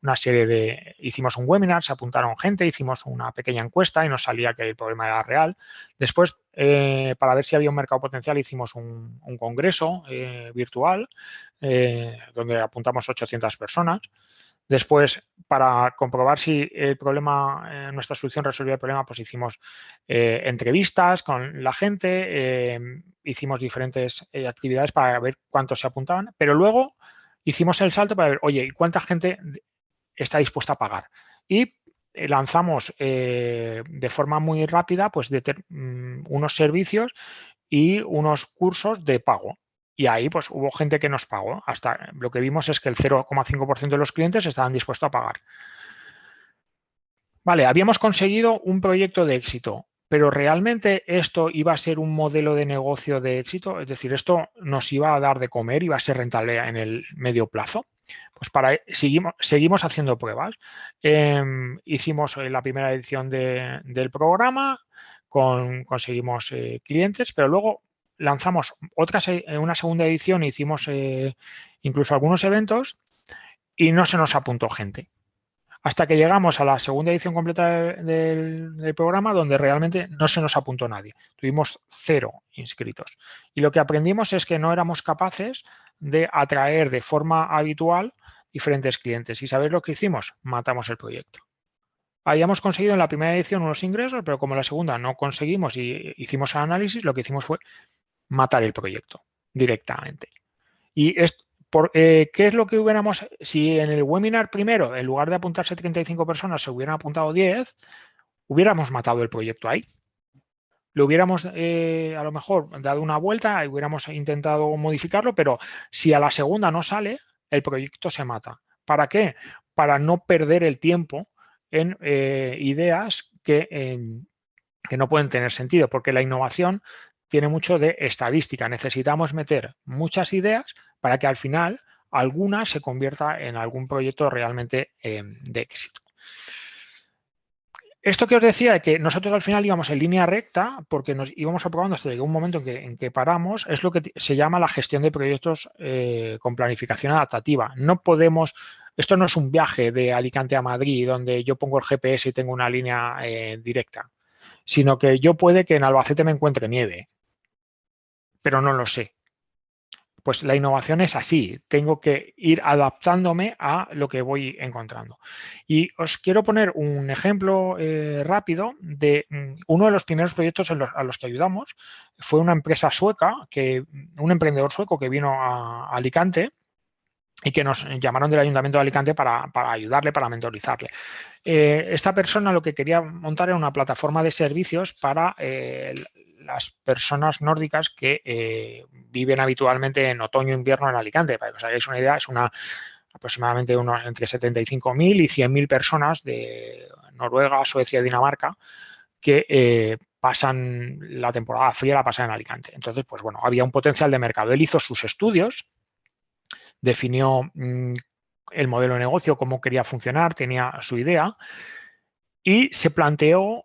una serie hicimos un webinar, se apuntaron gente, hicimos una pequeña encuesta y nos salía que el problema era real. Después, para ver si había un mercado potencial, hicimos un congreso virtual donde apuntamos 800 personas. Después, para comprobar si el problema, nuestra solución resolvía el problema, pues hicimos entrevistas con la gente, hicimos diferentes actividades para ver cuántos se apuntaban, pero luego hicimos el salto para ver, oye, ¿cuánta gente está dispuesta a pagar? Y lanzamos de forma muy rápida pues, unos servicios y unos cursos de pago. Y ahí pues hubo gente que nos pagó. Hasta lo que vimos es que el 0,5% de los clientes estaban dispuestos a pagar. Vale, habíamos conseguido un proyecto de éxito, pero ¿realmente esto iba a ser un modelo de negocio de éxito? Es decir, ¿esto nos iba a dar de comer, iba a ser rentable en el medio plazo? Pues seguimos haciendo pruebas. Hicimos la primera edición del programa, conseguimos clientes, pero luego lanzamos una segunda edición, hicimos incluso algunos eventos y no se nos apuntó gente. Hasta que llegamos a la segunda edición completa del programa, donde realmente no se nos apuntó nadie. Tuvimos 0 inscritos. Y lo que aprendimos es que no éramos capaces de atraer de forma habitual diferentes clientes. ¿Y sabéis lo que hicimos? Matamos el proyecto. Habíamos conseguido en la primera edición unos ingresos, pero como en la segunda no conseguimos y hicimos el análisis, lo que hicimos fue matar el proyecto directamente. Y ¿Qué es lo que hubiéramos, si en el webinar primero, en lugar de apuntarse 35 personas, se hubieran apuntado 10, hubiéramos matado el proyecto ahí? Lo hubiéramos a lo mejor dado una vuelta y hubiéramos intentado modificarlo, pero si a la segunda no sale, el proyecto se mata. ¿Para qué? Para no perder el tiempo en ideas que no pueden tener sentido, porque la innovación tiene mucho de estadística. Necesitamos meter muchas ideas para que al final alguna se convierta en algún proyecto realmente de éxito. Esto que os decía, de que nosotros al final íbamos en línea recta, porque nos íbamos aprobando hasta que llegó un momento en que paramos, es lo que se llama la gestión de proyectos con planificación adaptativa. No podemos, esto no es un viaje de Alicante a Madrid, donde yo pongo el GPS y tengo una línea directa, sino que yo puede que en Albacete me encuentre nieve, pero no lo sé. Pues la innovación es así, tengo que ir adaptándome a lo que voy encontrando. Y os quiero poner un ejemplo rápido de uno de los primeros proyectos a los que ayudamos. Fue una empresa sueca, un emprendedor sueco que vino a Alicante y que nos llamaron del Ayuntamiento de Alicante para ayudarle, para mentorizarle. Esta persona lo que quería montar era una plataforma de servicios para las personas nórdicas que viven habitualmente en otoño e invierno en Alicante. Para que os hagáis una idea, es aproximadamente entre 75.000 y 100.000 personas de Noruega, Suecia y Dinamarca que pasan la temporada fría, la pasan en Alicante. Entonces, pues bueno, había un potencial de mercado. Él hizo sus estudios, definió el modelo de negocio, cómo quería funcionar, tenía su idea y se planteó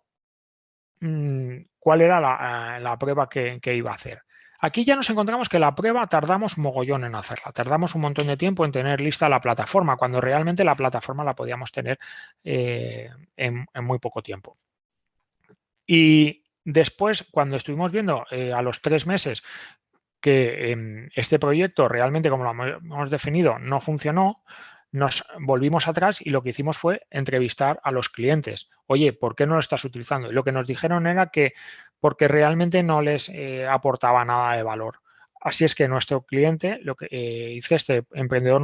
cuál era la prueba que iba a hacer. Aquí ya nos encontramos que la prueba tardamos mogollón en hacerla, tardamos un montón de tiempo en tener lista la plataforma, cuando realmente la plataforma la podíamos tener en muy poco tiempo. Y después, cuando estuvimos viendo a los 3 meses que este proyecto realmente, como lo hemos definido, no funcionó, nos volvimos atrás y lo que hicimos fue entrevistar a los clientes. Oye, ¿por qué no lo estás utilizando? Y lo que nos dijeron era que porque realmente no les aportaba nada de valor. Así es que nuestro cliente, lo que hizo este emprendedor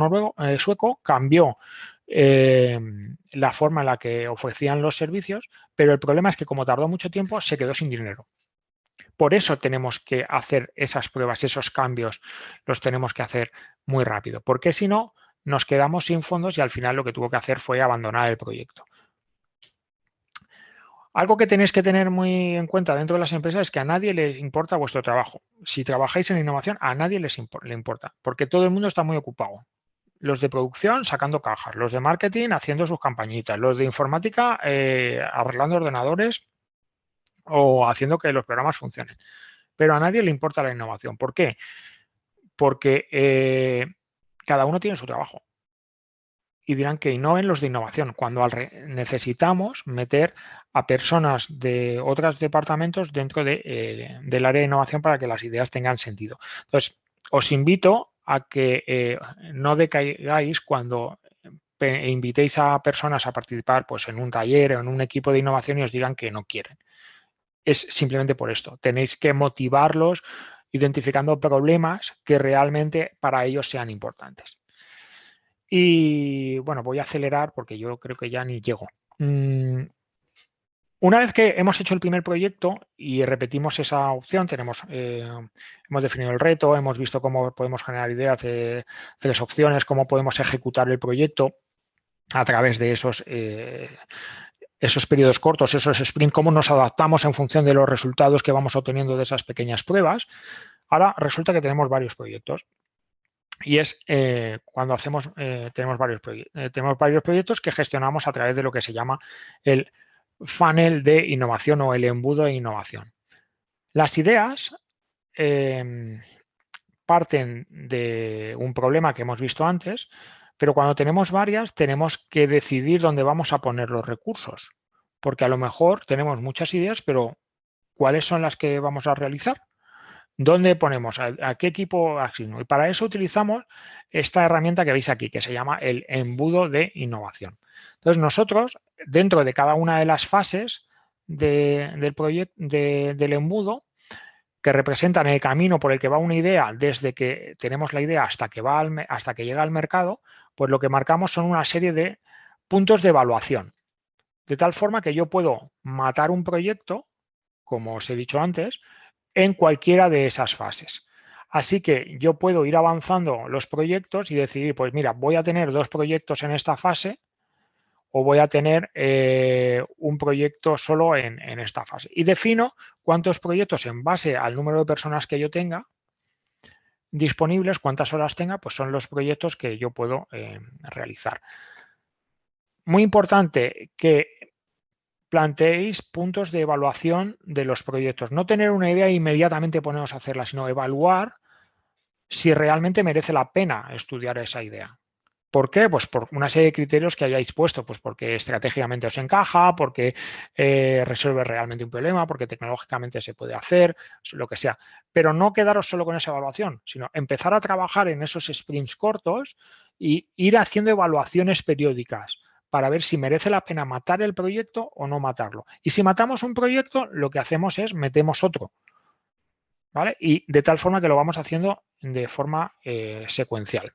sueco, cambió la forma en la que ofrecían los servicios, pero el problema es que como tardó mucho tiempo, se quedó sin dinero. Por eso tenemos que hacer esas pruebas, esos cambios, los tenemos que hacer muy rápido, porque si no, nos quedamos sin fondos y al final lo que tuvo que hacer fue abandonar el proyecto. Algo que tenéis que tener muy en cuenta dentro de las empresas es que a nadie le importa vuestro trabajo. Si trabajáis en innovación, a nadie le importa, porque todo el mundo está muy ocupado. Los de producción sacando cajas, los de marketing haciendo sus campañitas, los de informática arreglando ordenadores o haciendo que los programas funcionen. Pero a nadie le importa la innovación. ¿Por qué? Porque cada uno tiene su trabajo. Y dirán que innoven los de innovación, cuando necesitamos meter a personas de otros departamentos dentro del área de innovación para que las ideas tengan sentido. Entonces, os invito a que no decaigáis cuando invitéis a personas a participar pues, en un taller o en un equipo de innovación y os digan que no quieren. Es simplemente por esto. Tenéis que motivarlos identificando problemas que realmente para ellos sean importantes. Y bueno, voy a acelerar porque yo creo que ya ni llego. Una vez que hemos hecho el primer proyecto y repetimos esa opción, hemos definido el reto, hemos visto cómo podemos generar ideas de 3 opciones, cómo podemos ejecutar el proyecto a través de esos periodos cortos, esos sprints, cómo nos adaptamos en función de los resultados que vamos obteniendo de esas pequeñas pruebas. Ahora resulta que tenemos varios proyectos. Y es cuando tenemos varios proyectos que gestionamos a través de lo que se llama el funnel de innovación o el embudo de innovación. Las ideas parten de un problema que hemos visto antes, pero cuando tenemos varias tenemos que decidir dónde vamos a poner los recursos, porque a lo mejor tenemos muchas ideas, pero ¿cuáles son las que vamos a realizar? ¿Dónde ponemos? ¿A qué equipo asigno? Y para eso utilizamos esta herramienta que veis aquí, que se llama el embudo de innovación. Entonces, nosotros, dentro de cada una de las fases del embudo, que representan el camino por el que va una idea desde que tenemos la idea hasta que llega al mercado, pues lo que marcamos son una serie de puntos de evaluación. De tal forma que yo puedo matar un proyecto, como os he dicho antes, en cualquiera de esas fases. Así que yo puedo ir avanzando los proyectos y decidir, pues mira, voy a tener 2 proyectos en esta fase o voy a tener un proyecto solo en esta fase. Y defino cuántos proyectos en base al número de personas que yo tenga disponibles, cuántas horas tenga, pues son los proyectos que yo puedo realizar. Muy importante que planteéis puntos de evaluación de los proyectos. No tener una idea e inmediatamente poneros a hacerla, sino evaluar si realmente merece la pena estudiar esa idea. ¿Por qué? Pues por una serie de criterios que hayáis puesto, pues porque estratégicamente os encaja, porque resuelve realmente un problema, porque tecnológicamente se puede hacer, lo que sea. Pero no quedaros solo con esa evaluación, sino empezar a trabajar en esos sprints cortos y ir haciendo evaluaciones periódicas para ver si merece la pena matar el proyecto o no matarlo. Y si matamos un proyecto, lo que hacemos es metemos otro, ¿vale? Y de tal forma que lo vamos haciendo de forma secuencial.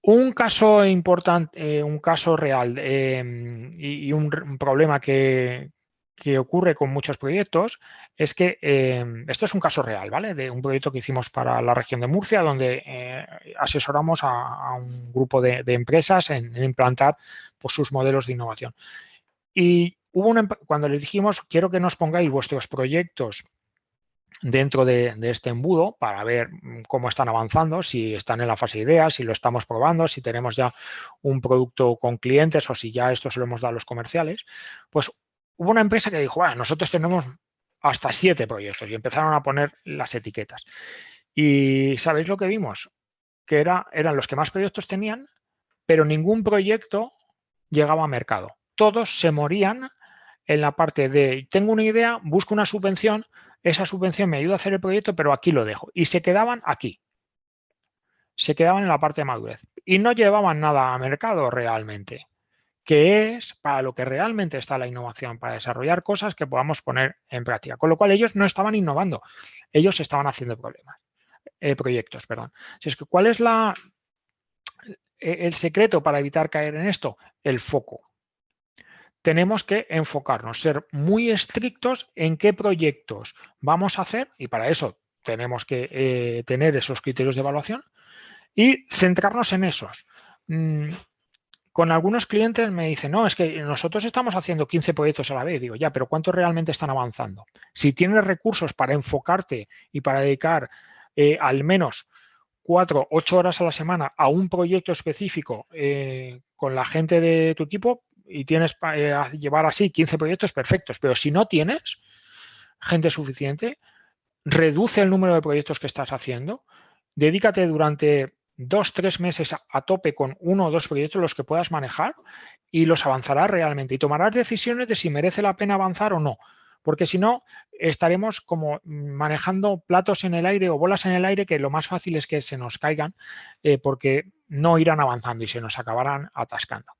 Un caso importante, un caso real y un problema que ocurre con muchos proyectos es que esto es un caso real, ¿vale? De un proyecto que hicimos para la región de Murcia, donde asesoramos a un grupo de empresas en implantar pues, sus modelos de innovación. Y hubo cuando les dijimos, quiero que nos pongáis vuestros proyectos dentro de este embudo para ver cómo están avanzando, si están en la fase de ideas, si lo estamos probando, si tenemos ya un producto con clientes o si ya esto se lo hemos dado a los comerciales, pues hubo una empresa que dijo, bueno, nosotros tenemos hasta 7 proyectos y empezaron a poner las etiquetas. Y ¿sabéis lo que vimos? Que eran los que más proyectos tenían, pero ningún proyecto llegaba a mercado. Todos se morían en la parte de tengo una idea, busco una subvención, esa subvención me ayuda a hacer el proyecto, pero aquí lo dejo. Y se quedaban aquí. Se quedaban en la parte de madurez. Y no llevaban nada a mercado realmente, que es para lo que realmente está la innovación, para desarrollar cosas que podamos poner en práctica. Con lo cual ellos no estaban innovando, ellos estaban haciendo proyectos. Si es que, ¿cuál es el secreto para evitar caer en esto? El foco. Tenemos que enfocarnos, ser muy estrictos en qué proyectos vamos a hacer y para eso tenemos que tener esos criterios de evaluación y centrarnos en esos. Con algunos clientes me dicen, no, es que nosotros estamos haciendo 15 proyectos a la vez. Digo, ya, pero ¿cuántos realmente están avanzando? Si tienes recursos para enfocarte y para dedicar al menos 4, 8 horas a la semana a un proyecto específico con la gente de tu equipo, y tienes para llevar así 15 proyectos perfectos, pero si no tienes gente suficiente, reduce el número de proyectos que estás haciendo, dedícate durante 2, 3 meses a tope con 1 o 2 proyectos los que puedas manejar y los avanzarás realmente y tomarás decisiones de si merece la pena avanzar o no, porque si no estaremos como manejando platos en el aire o bolas en el aire que lo más fácil es que se nos caigan porque no irán avanzando y se nos acabarán atascando.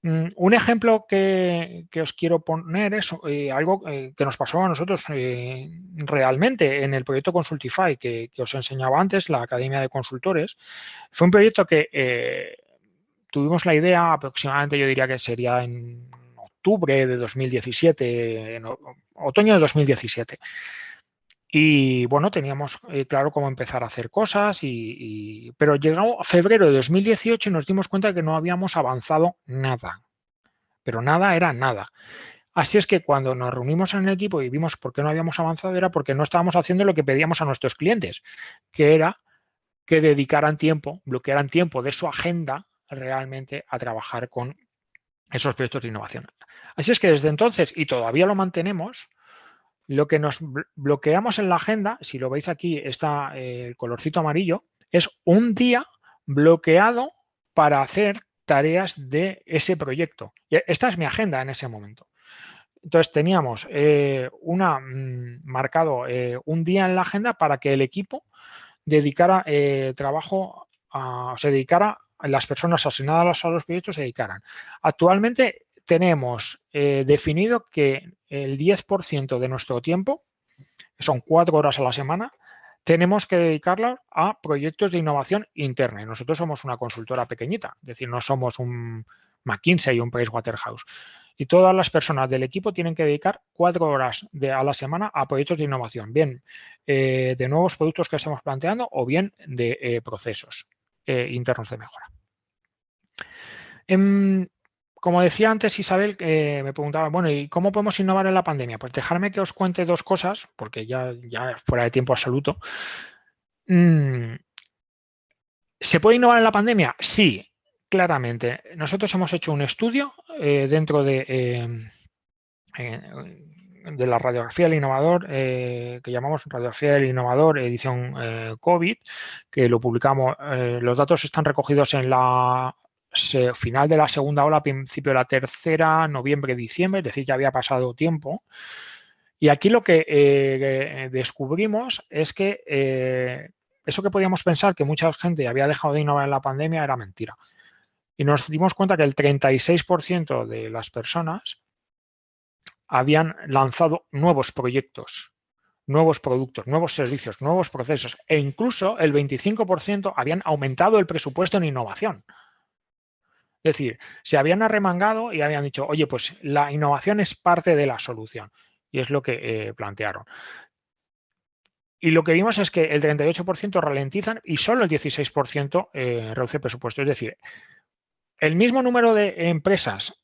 Un ejemplo que os quiero poner es algo que nos pasó a nosotros realmente en el proyecto Consultify que os enseñaba antes, la Academia de Consultores. Fue un proyecto que tuvimos la idea aproximadamente, yo diría que sería en octubre de 2017, en otoño de 2017. Y bueno, teníamos claro cómo empezar a hacer cosas, pero llegó febrero de 2018 y nos dimos cuenta de que no habíamos avanzado nada. Pero nada era nada. Así es que cuando nos reunimos en el equipo y vimos por qué no habíamos avanzado era porque no estábamos haciendo lo que pedíamos a nuestros clientes, que era que dedicaran tiempo, bloquearan tiempo de su agenda realmente a trabajar con esos proyectos de innovación. Así es que desde entonces, y todavía lo mantenemos, lo que nos bloqueamos en la agenda, si lo veis aquí, está el colorcito amarillo, es un día bloqueado para hacer tareas de ese proyecto. Esta es mi agenda en ese momento. Entonces teníamos marcado un día en la agenda para que el equipo dedicara trabajo, las personas asignadas a los proyectos se dedicaran. Actualmente tenemos definido que el 10% de nuestro tiempo son 4 horas a la semana, tenemos que dedicarlas a proyectos de innovación interna. Y nosotros somos una consultora pequeñita, es decir, no somos un McKinsey o un Pricewaterhouse. Y todas las personas del equipo tienen que dedicar 4 horas a la semana a proyectos de innovación, bien de nuevos productos que estamos planteando o bien de procesos internos de mejora. Como decía antes Isabel, me preguntaba, bueno, ¿y cómo podemos innovar en la pandemia? Pues dejarme que os cuente 2 cosas, porque ya fuera de tiempo absoluto. ¿Se puede innovar en la pandemia? Sí, claramente. Nosotros hemos hecho un estudio dentro de la radiografía del innovador, que llamamos radiografía del innovador edición COVID, que lo publicamos. Los datos están recogidos en la final de la segunda ola, principio de la tercera, noviembre, diciembre, es decir, ya había pasado tiempo. Y aquí lo que descubrimos es que eso que podíamos pensar que mucha gente había dejado de innovar en la pandemia era mentira. Y nos dimos cuenta que el 36% de las personas habían lanzado nuevos proyectos, nuevos productos, nuevos servicios, nuevos procesos e incluso el 25% habían aumentado el presupuesto en innovación. Es decir, se habían arremangado y habían dicho, oye, pues la innovación es parte de la solución. Y es lo que plantearon. Y lo que vimos es que el 38% ralentizan y solo el 16% reduce el presupuesto. Es decir, el mismo número de empresas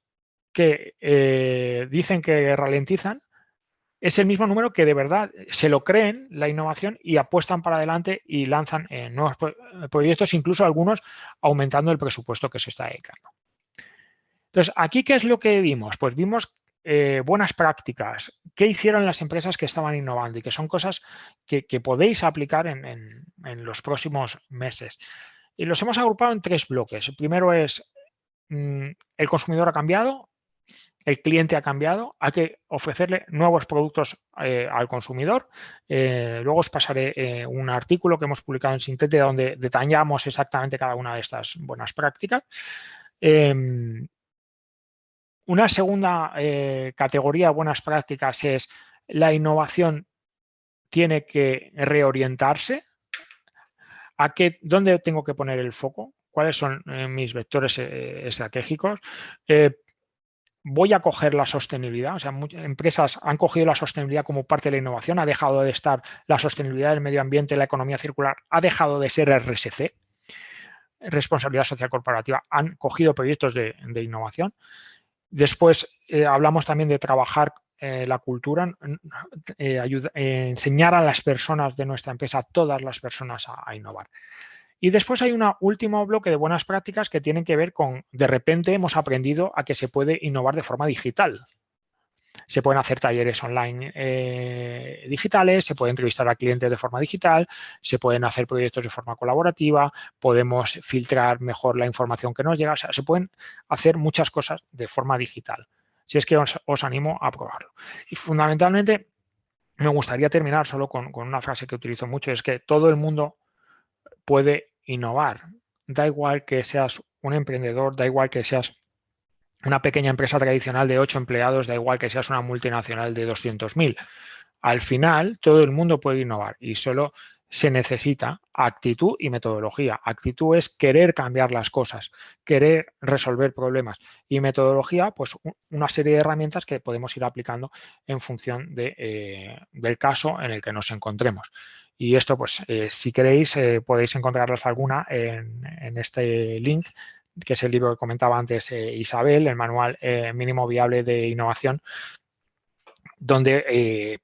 que dicen que ralentizan es el mismo número que de verdad se lo creen la innovación y apuestan para adelante y lanzan nuevos proyectos, incluso algunos aumentando el presupuesto que se está dedicando. Entonces, ¿aquí qué es lo que vimos? Pues vimos buenas prácticas. ¿Qué hicieron las empresas que estaban innovando? Y que son cosas que podéis aplicar en los próximos meses. Y los hemos agrupado en 3 bloques. El primero es el consumidor ha cambiado, el cliente ha cambiado, hay que ofrecerle nuevos productos al consumidor. Luego os pasaré un artículo que hemos publicado en Sintete donde detallamos exactamente cada una de estas buenas prácticas. Una segunda categoría de buenas prácticas es la innovación tiene que reorientarse. ¿Dónde tengo que poner el foco? ¿Cuáles son mis vectores estratégicos? Voy a coger la sostenibilidad, o sea, muchas empresas han cogido la sostenibilidad como parte de la innovación, ha dejado de estar la sostenibilidad del medio ambiente, la economía circular, ha dejado de ser RSC, responsabilidad social corporativa, han cogido proyectos de innovación. Después hablamos también de trabajar la cultura, enseñar a las personas de nuestra empresa, a todas las personas a innovar. Y después hay un último bloque de buenas prácticas que tienen que ver con, de repente hemos aprendido a que se puede innovar de forma digital. Se pueden hacer talleres online digitales, se puede entrevistar a clientes de forma digital, se pueden hacer proyectos de forma colaborativa, podemos filtrar mejor la información que nos llega, o sea, se pueden hacer muchas cosas de forma digital. Si es que os animo a probarlo. Y fundamentalmente me gustaría terminar solo con una frase que utilizo mucho, es que todo el mundo puede innovar. Da igual que seas un emprendedor, da igual que seas una pequeña empresa tradicional de 8 empleados, da igual que seas una multinacional de 200.000. Al final, todo el mundo puede innovar y solo se necesita actitud y metodología. Actitud es querer cambiar las cosas, querer resolver problemas. Y metodología, pues una serie de herramientas que podemos ir aplicando en función del caso en el que nos encontremos. Y esto, pues, si queréis, podéis encontrarlas alguna en este link, que es el libro que comentaba antes Isabel, el manual mínimo viable de innovación, donde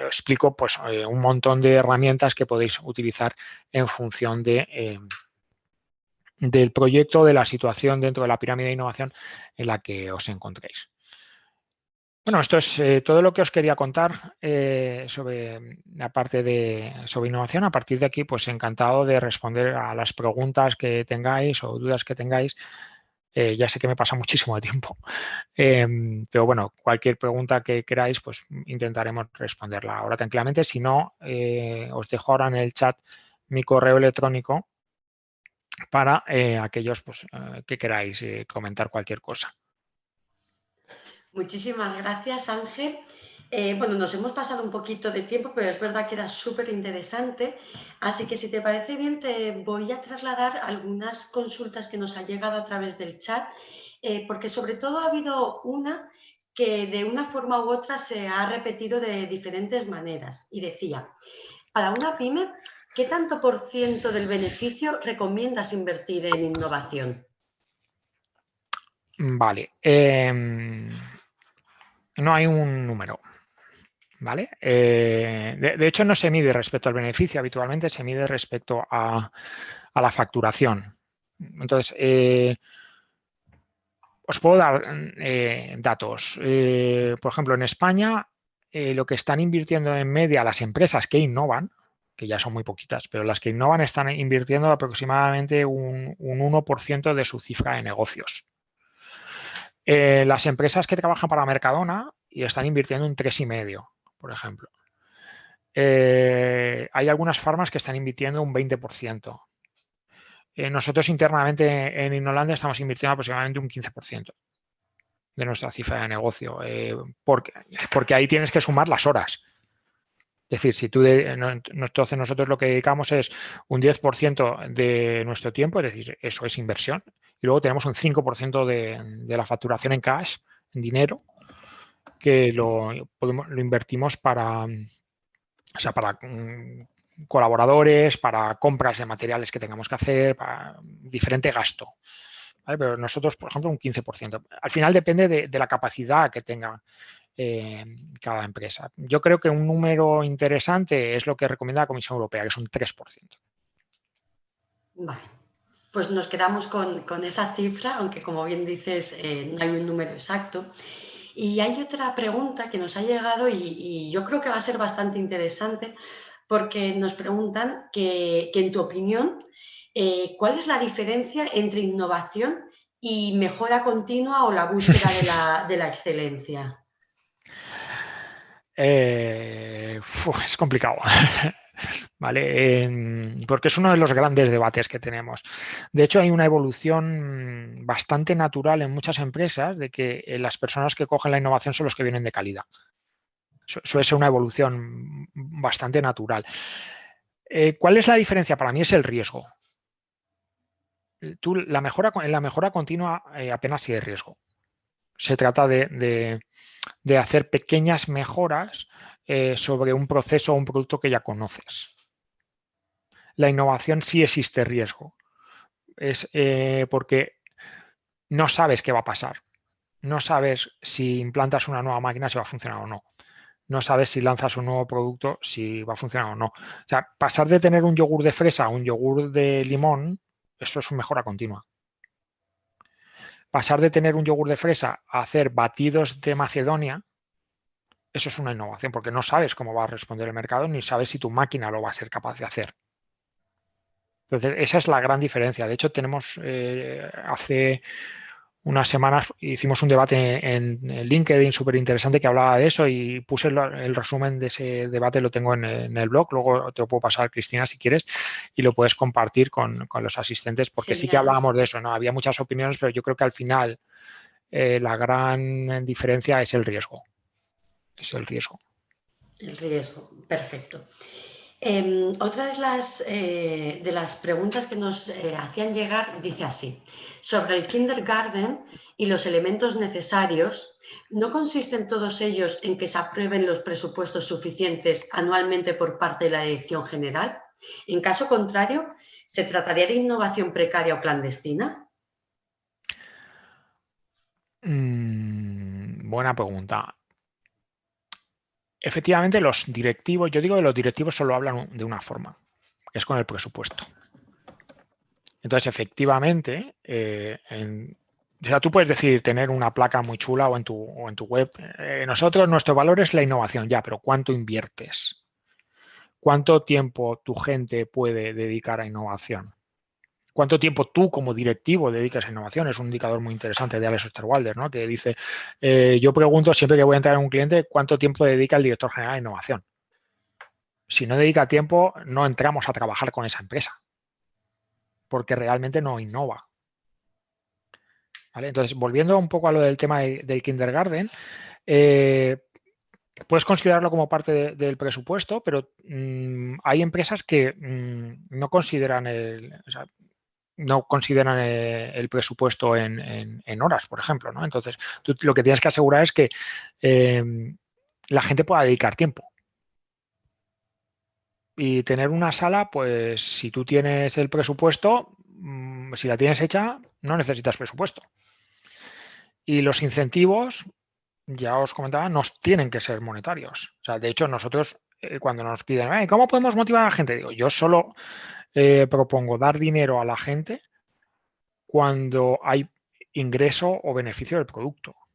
explico pues, un montón de herramientas que podéis utilizar en función del proyecto, de la situación dentro de la pirámide de innovación en la que os encontréis. Bueno, esto es todo lo que os quería contar sobre innovación. A partir de aquí, pues encantado de responder a las preguntas que tengáis o dudas que tengáis. Ya sé que me pasa muchísimo de tiempo, pero bueno, cualquier pregunta que queráis, pues intentaremos responderla ahora tranquilamente. Si no, os dejo ahora en el chat mi correo electrónico para aquellos pues, que queráis comentar cualquier cosa. Muchísimas gracias, Ángel. Bueno, nos hemos pasado un poquito de tiempo, pero es verdad que era súper interesante. Así que si te parece bien, te voy a trasladar algunas consultas que nos han llegado a través del chat, porque sobre todo ha habido una que de una forma u otra se ha repetido de diferentes maneras. Y decía, para una pyme, ¿qué tanto por ciento del beneficio recomiendas invertir en innovación? Vale. No hay un número. ¿Vale? De hecho, no se mide respecto al beneficio, habitualmente se mide respecto a la facturación. Entonces, os puedo dar datos. Por ejemplo, en España, lo que están invirtiendo en media las empresas que innovan, que ya son muy poquitas, pero las que innovan están invirtiendo aproximadamente un 1% de su cifra de negocios. Las empresas que trabajan para Mercadona y están invirtiendo un 3,5%, por ejemplo. Hay algunas farmas que están invirtiendo un 20%. Nosotros internamente en Innolandia estamos invirtiendo aproximadamente un 15% de nuestra cifra de negocio, porque ahí tienes que sumar las horas. Es decir, si entonces nosotros lo que dedicamos es un 10% de nuestro tiempo, es decir, eso es inversión, y luego tenemos un 5% de la facturación en cash, en dinero, que lo invertimos para colaboradores, para compras de materiales que tengamos que hacer, para diferente gasto. ¿Vale? Pero nosotros, por ejemplo, un 15%. Al final depende de la capacidad que tenga cada empresa. Yo creo que un número interesante es lo que recomienda la Comisión Europea, que es un 3%. Vale, pues nos quedamos con esa cifra, aunque como bien dices, no hay un número exacto. Y hay otra pregunta que nos ha llegado y yo creo que va a ser bastante interesante porque nos preguntan que en tu opinión, ¿cuál es la diferencia entre innovación y mejora continua o la búsqueda de la excelencia? Es complicado, ¿vale? Porque es uno de los grandes debates que tenemos. De hecho, hay una evolución bastante natural en muchas empresas de que las personas que cogen la innovación son los que vienen de calidad. Suele ser una evolución bastante natural. ¿Cuál es la diferencia? Para mí es el riesgo. En la mejora continua apenas si hay riesgo. Se trata de hacer pequeñas mejoras sobre un proceso o un producto que ya conoces. La innovación sí existe riesgo. Es porque no sabes qué va a pasar. No sabes si implantas una nueva máquina si va a funcionar o no. No sabes si lanzas un nuevo producto si va a funcionar o no. O sea, pasar de tener un yogur de fresa a un yogur de limón, eso es una mejora continua. Pasar de tener un yogur de fresa a hacer batidos de Macedonia, eso es una innovación, porque no sabes cómo va a responder el mercado ni sabes si tu máquina lo va a ser capaz de hacer. Entonces, esa es la gran diferencia. De hecho, tenemos hace unas semanas hicimos un debate en LinkedIn súper interesante que hablaba de eso y puse el resumen de ese debate, lo tengo en el blog, luego te lo puedo pasar, Cristina, si quieres, y lo puedes compartir con los asistentes, porque sí que Genial. hablábamos de eso, ¿no? Había muchas opiniones, pero yo creo que al final la gran diferencia es el riesgo. Es el riesgo. El riesgo, perfecto. Otra de las preguntas que nos hacían llegar dice así, sobre el kindergarten y los elementos necesarios, ¿no consisten todos ellos en que se aprueben los presupuestos suficientes anualmente por parte de la Dirección General? En caso contrario, ¿se trataría de innovación precaria o clandestina? Buena pregunta. Efectivamente, los directivos, yo digo que los directivos solo hablan de una forma, que es con el presupuesto. Entonces, efectivamente, o sea, tú puedes decir tener una placa muy chula o en tu web. Nosotros, nuestro valor es la innovación, ya, pero ¿cuánto inviertes? ¿Cuánto tiempo tu gente puede dedicar a innovación? ¿Cuánto tiempo tú como directivo dedicas a innovación? Es un indicador muy interesante de Alex Osterwalder, ¿no? Que dice, yo pregunto siempre que voy a entrar en un cliente, ¿cuánto tiempo dedica el director general a innovación? Si no dedica tiempo, no entramos a trabajar con esa empresa, porque realmente no innova. ¿Vale? Entonces, volviendo un poco a lo del tema del kindergarten, puedes considerarlo como parte del presupuesto, pero hay empresas que no consideran el presupuesto en horas, por ejemplo, ¿no? Entonces, tú lo que tienes que asegurar es que la gente pueda dedicar tiempo. Y tener una sala, pues si tú tienes el presupuesto, si la tienes hecha, no necesitas presupuesto. Y los incentivos, ya os comentaba, no tienen que ser monetarios. O sea, de hecho, nosotros cuando nos piden, ¿cómo podemos motivar a la gente? Digo, yo solo propongo dar dinero a la gente cuando hay ingreso o beneficio del producto. O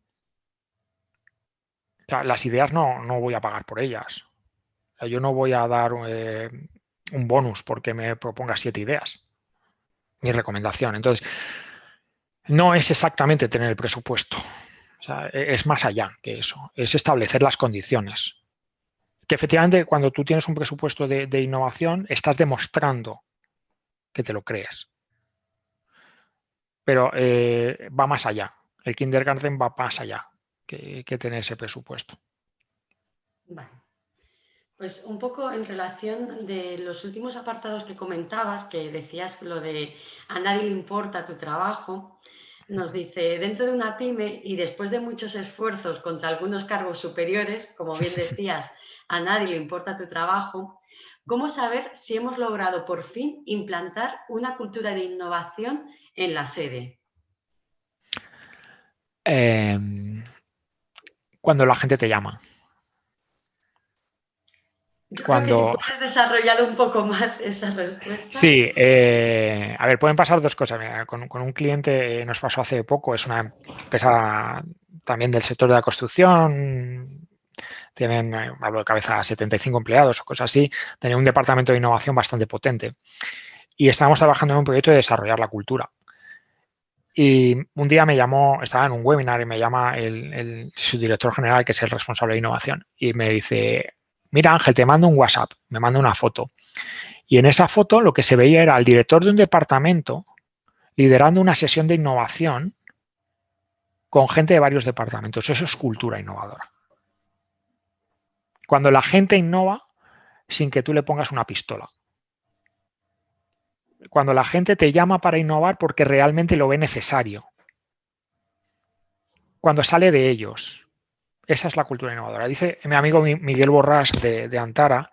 sea, las ideas no voy a pagar por ellas. O sea, yo no voy a dar un bonus porque me proponga 7 ideas. Mi recomendación. Entonces, no es exactamente tener el presupuesto. O sea, es más allá que eso. Es establecer las condiciones. Que efectivamente cuando tú tienes un presupuesto de innovación, estás demostrando que te lo crees. Pero va más allá. El kindergarten va más allá que tener ese presupuesto. Vale. Pues un poco en relación de los últimos apartados que comentabas, que decías lo de a nadie le importa tu trabajo, nos dice, dentro de una pyme y después de muchos esfuerzos contra algunos cargos superiores, como bien decías, a nadie le importa tu trabajo, ¿cómo saber si hemos logrado por fin implantar una cultura de innovación en la sede? Cuando la gente te llama. Yo creo que si puedes desarrollar un poco más esa respuesta. Sí, a ver, pueden pasar dos cosas. Mira, con un cliente nos pasó hace poco, es una empresa también del sector de la construcción, tienen, hablo de cabeza, 75 empleados o cosas así, tenía un departamento de innovación bastante potente y estábamos trabajando en un proyecto de desarrollar la cultura. Y un día me llamó, estaba en un webinar y me llama su director general, que es el responsable de innovación, y me dice, mira Ángel, te mando un WhatsApp, me manda una foto. Y en esa foto lo que se veía era al director de un departamento liderando una sesión de innovación con gente de varios departamentos. Eso es cultura innovadora. Cuando la gente innova sin que tú le pongas una pistola. Cuando la gente te llama para innovar porque realmente lo ve necesario. Cuando sale de ellos. Esa es la cultura innovadora. Dice mi amigo Miguel Borrás de Antara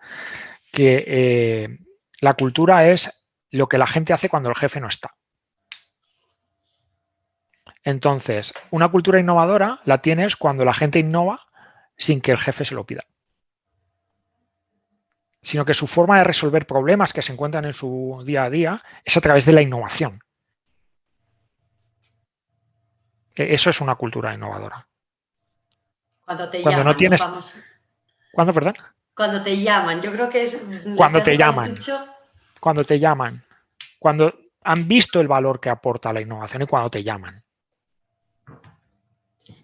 que la cultura es lo que la gente hace cuando el jefe no está. Entonces, una cultura innovadora la tienes cuando la gente innova sin que el jefe se lo pida. Sino que su forma de resolver problemas que se encuentran en su día a día es a través de la innovación. Eso es una cultura innovadora. Cuando te llaman, no tienes... vamos. ¿Cuándo, perdón? Cuando te llaman, yo creo que es cuando te llaman. Cuando te llaman. Cuando han visto el valor que aporta la innovación y cuando te llaman.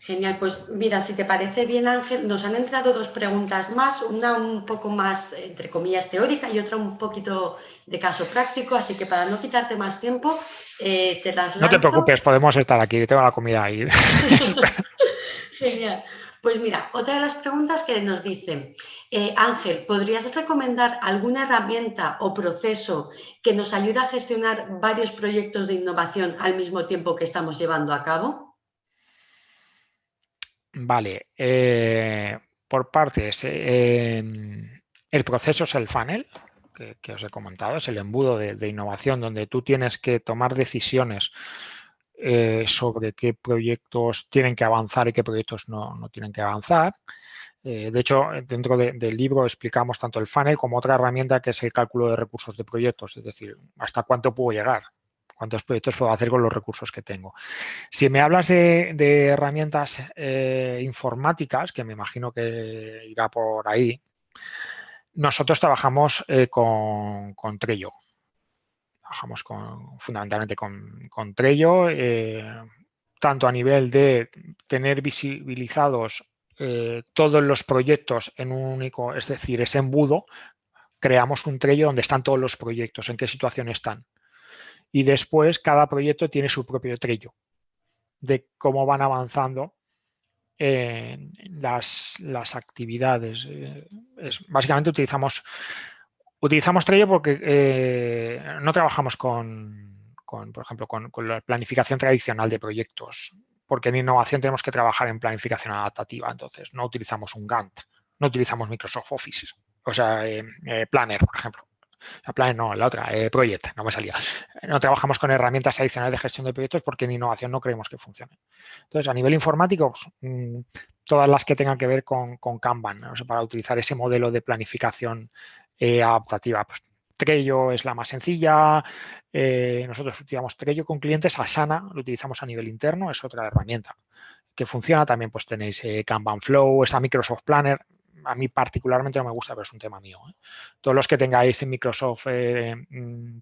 Genial, pues mira, si te parece bien, Ángel, nos han entrado 2 preguntas más, una un poco más, entre comillas, teórica y otra un poquito de caso práctico, así que para no quitarte más tiempo, te las lanzo. No te preocupes, podemos estar aquí, tengo la comida ahí. Genial. Pues mira, otra de las preguntas que nos dice, Ángel, ¿podrías recomendar alguna herramienta o proceso que nos ayude a gestionar varios proyectos de innovación al mismo tiempo que estamos llevando a cabo? Vale, por partes. El proceso es el funnel, que os he comentado, es el embudo de innovación donde tú tienes que tomar decisiones sobre qué proyectos tienen que avanzar y qué proyectos no tienen que avanzar. De hecho, dentro del libro explicamos tanto el funnel como otra herramienta que es el cálculo de recursos de proyectos, es decir, hasta cuánto puedo llegar, cuántos proyectos puedo hacer con los recursos que tengo. Si me hablas de herramientas informáticas, que me imagino que irá por ahí, nosotros trabajamos con Trello. Trabajamos fundamentalmente con Trello, tanto a nivel de tener visibilizados todos los proyectos en un único, es decir, ese embudo, creamos un Trello donde están todos los proyectos, en qué situación están. Y después cada proyecto tiene su propio Trello de cómo van avanzando las actividades. Básicamente utilizamos Trello porque no trabajamos por ejemplo, con la planificación tradicional de proyectos, porque en innovación tenemos que trabajar en planificación adaptativa, entonces no utilizamos un Gantt, no utilizamos Microsoft Office, o sea, Planner, por ejemplo. La Planner no, la otra, Project, no me salía. No trabajamos con herramientas adicionales de gestión de proyectos porque en innovación no creemos que funcione. Entonces, a nivel informático, pues, todas las que tengan que ver con Kanban, ¿no? O sea, para utilizar ese modelo de planificación adaptativa. Pues, Trello es la más sencilla. Nosotros utilizamos Trello con clientes. Asana lo utilizamos a nivel interno, es otra herramienta que funciona. También pues tenéis Kanban Flow, está Microsoft Planner. A mí particularmente no me gusta, pero es un tema mío. Todos los que tengáis en Microsoft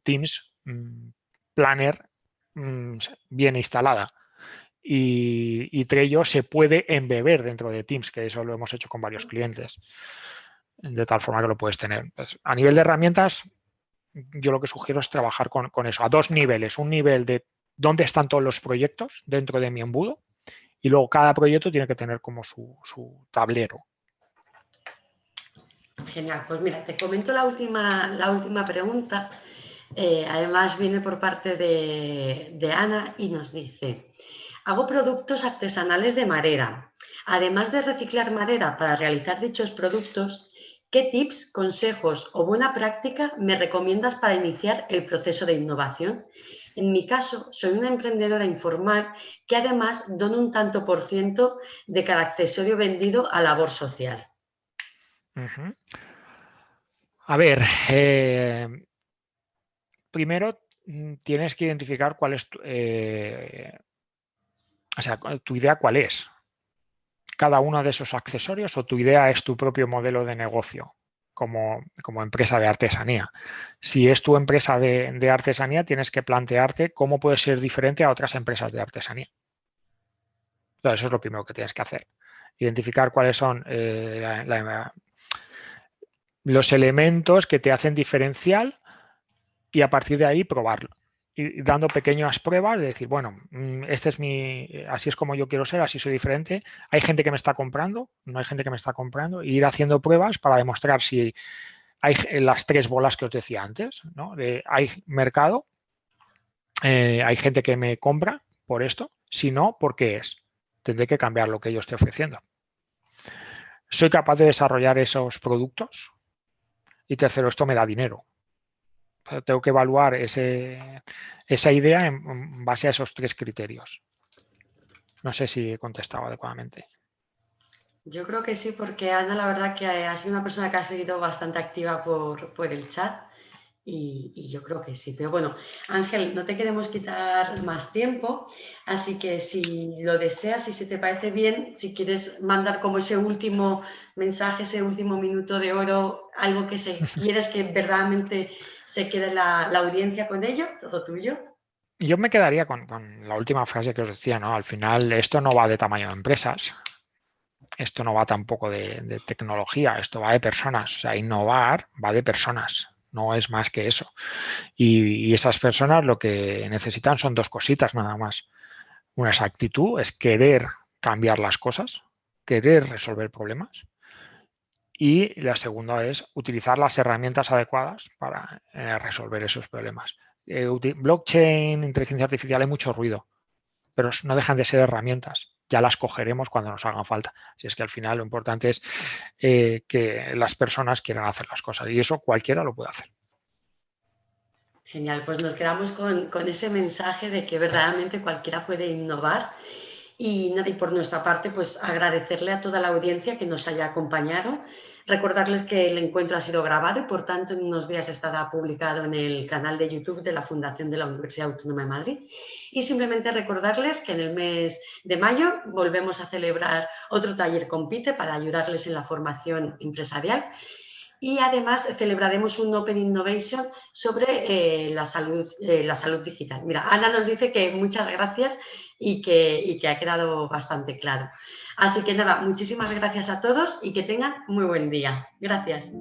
Teams, Planner bien instalada. Y Trello se puede embeber dentro de Teams, que eso lo hemos hecho con varios clientes, de tal forma que lo puedes tener. Pues, a nivel de herramientas, yo lo que sugiero es trabajar con eso, a dos niveles. Un nivel de dónde están todos los proyectos dentro de mi embudo y luego cada proyecto tiene que tener como su tablero. Genial, pues mira, te comento la última pregunta. Además viene por parte de Ana y nos dice: hago productos artesanales de madera. Además de reciclar madera para realizar dichos productos, ¿qué tips, consejos o buena práctica me recomiendas para iniciar el proceso de innovación? En mi caso, soy una emprendedora informal que además dona un tanto por ciento de cada accesorio vendido a labor social. Uh-huh. A ver, primero tienes que identificar cuál es tu idea, cuál es. Cada uno de esos accesorios, o tu idea es tu propio modelo de negocio como empresa de artesanía. Si es tu empresa de artesanía, tienes que plantearte cómo puede ser diferente a otras empresas de artesanía. Entonces, eso es lo primero que tienes que hacer. Identificar cuáles son los elementos que te hacen diferencial y a partir de ahí probarlo. Y dando pequeñas pruebas de decir, bueno, así es como yo quiero ser, así soy diferente. Hay gente que me está comprando, no hay gente que me está comprando, y ir haciendo pruebas para demostrar si hay las tres bolas que os decía antes, ¿no? Hay mercado, hay gente que me compra por esto, si no, ¿por qué es? Tendré que cambiar lo que yo estoy ofreciendo. ¿Soy capaz de desarrollar esos productos? Y tercero, esto me da dinero. Tengo que evaluar esa idea en base a esos tres criterios. No sé si he contestado adecuadamente. Yo creo que sí, porque Ana, la verdad que ha sido una persona que ha seguido bastante activa por el chat y yo creo que sí. Pero bueno, Ángel, no te queremos quitar más tiempo, así que si lo deseas, si se te parece bien, si quieres mandar como ese último mensaje, ese último minuto de oro, algo que quieres que verdaderamente se quede la audiencia con ello, todo tuyo. Yo me quedaría con la última frase que os decía, ¿no? Al final, esto no va de tamaño de empresas. Esto no va tampoco de tecnología, esto va de personas. O sea, innovar va de personas, no es más que eso. Y esas personas lo que necesitan son dos cositas nada más. Una es actitud, es querer cambiar las cosas, querer resolver problemas. Y la segunda es utilizar las herramientas adecuadas para resolver esos problemas. Blockchain, inteligencia artificial, hay mucho ruido, pero no dejan de ser herramientas. Ya las cogeremos cuando nos hagan falta. Si es que al final lo importante es que las personas quieran hacer las cosas y eso cualquiera lo puede hacer. Genial, pues nos quedamos con ese mensaje de que verdaderamente cualquiera puede innovar. Y nada, y por nuestra parte, pues agradecerle a toda la audiencia que nos haya acompañado. Recordarles que el encuentro ha sido grabado y por tanto en unos días estará publicado en el canal de YouTube de la Fundación de la Universidad Autónoma de Madrid. Y simplemente recordarles que en el mes de mayo volvemos a celebrar otro taller Compite para ayudarles en la formación empresarial. Y además celebraremos un Open Innovation sobre la salud digital. Mira, Ana nos dice que muchas gracias y que ha quedado bastante claro. Así que nada, muchísimas gracias a todos y que tengan muy buen día. Gracias.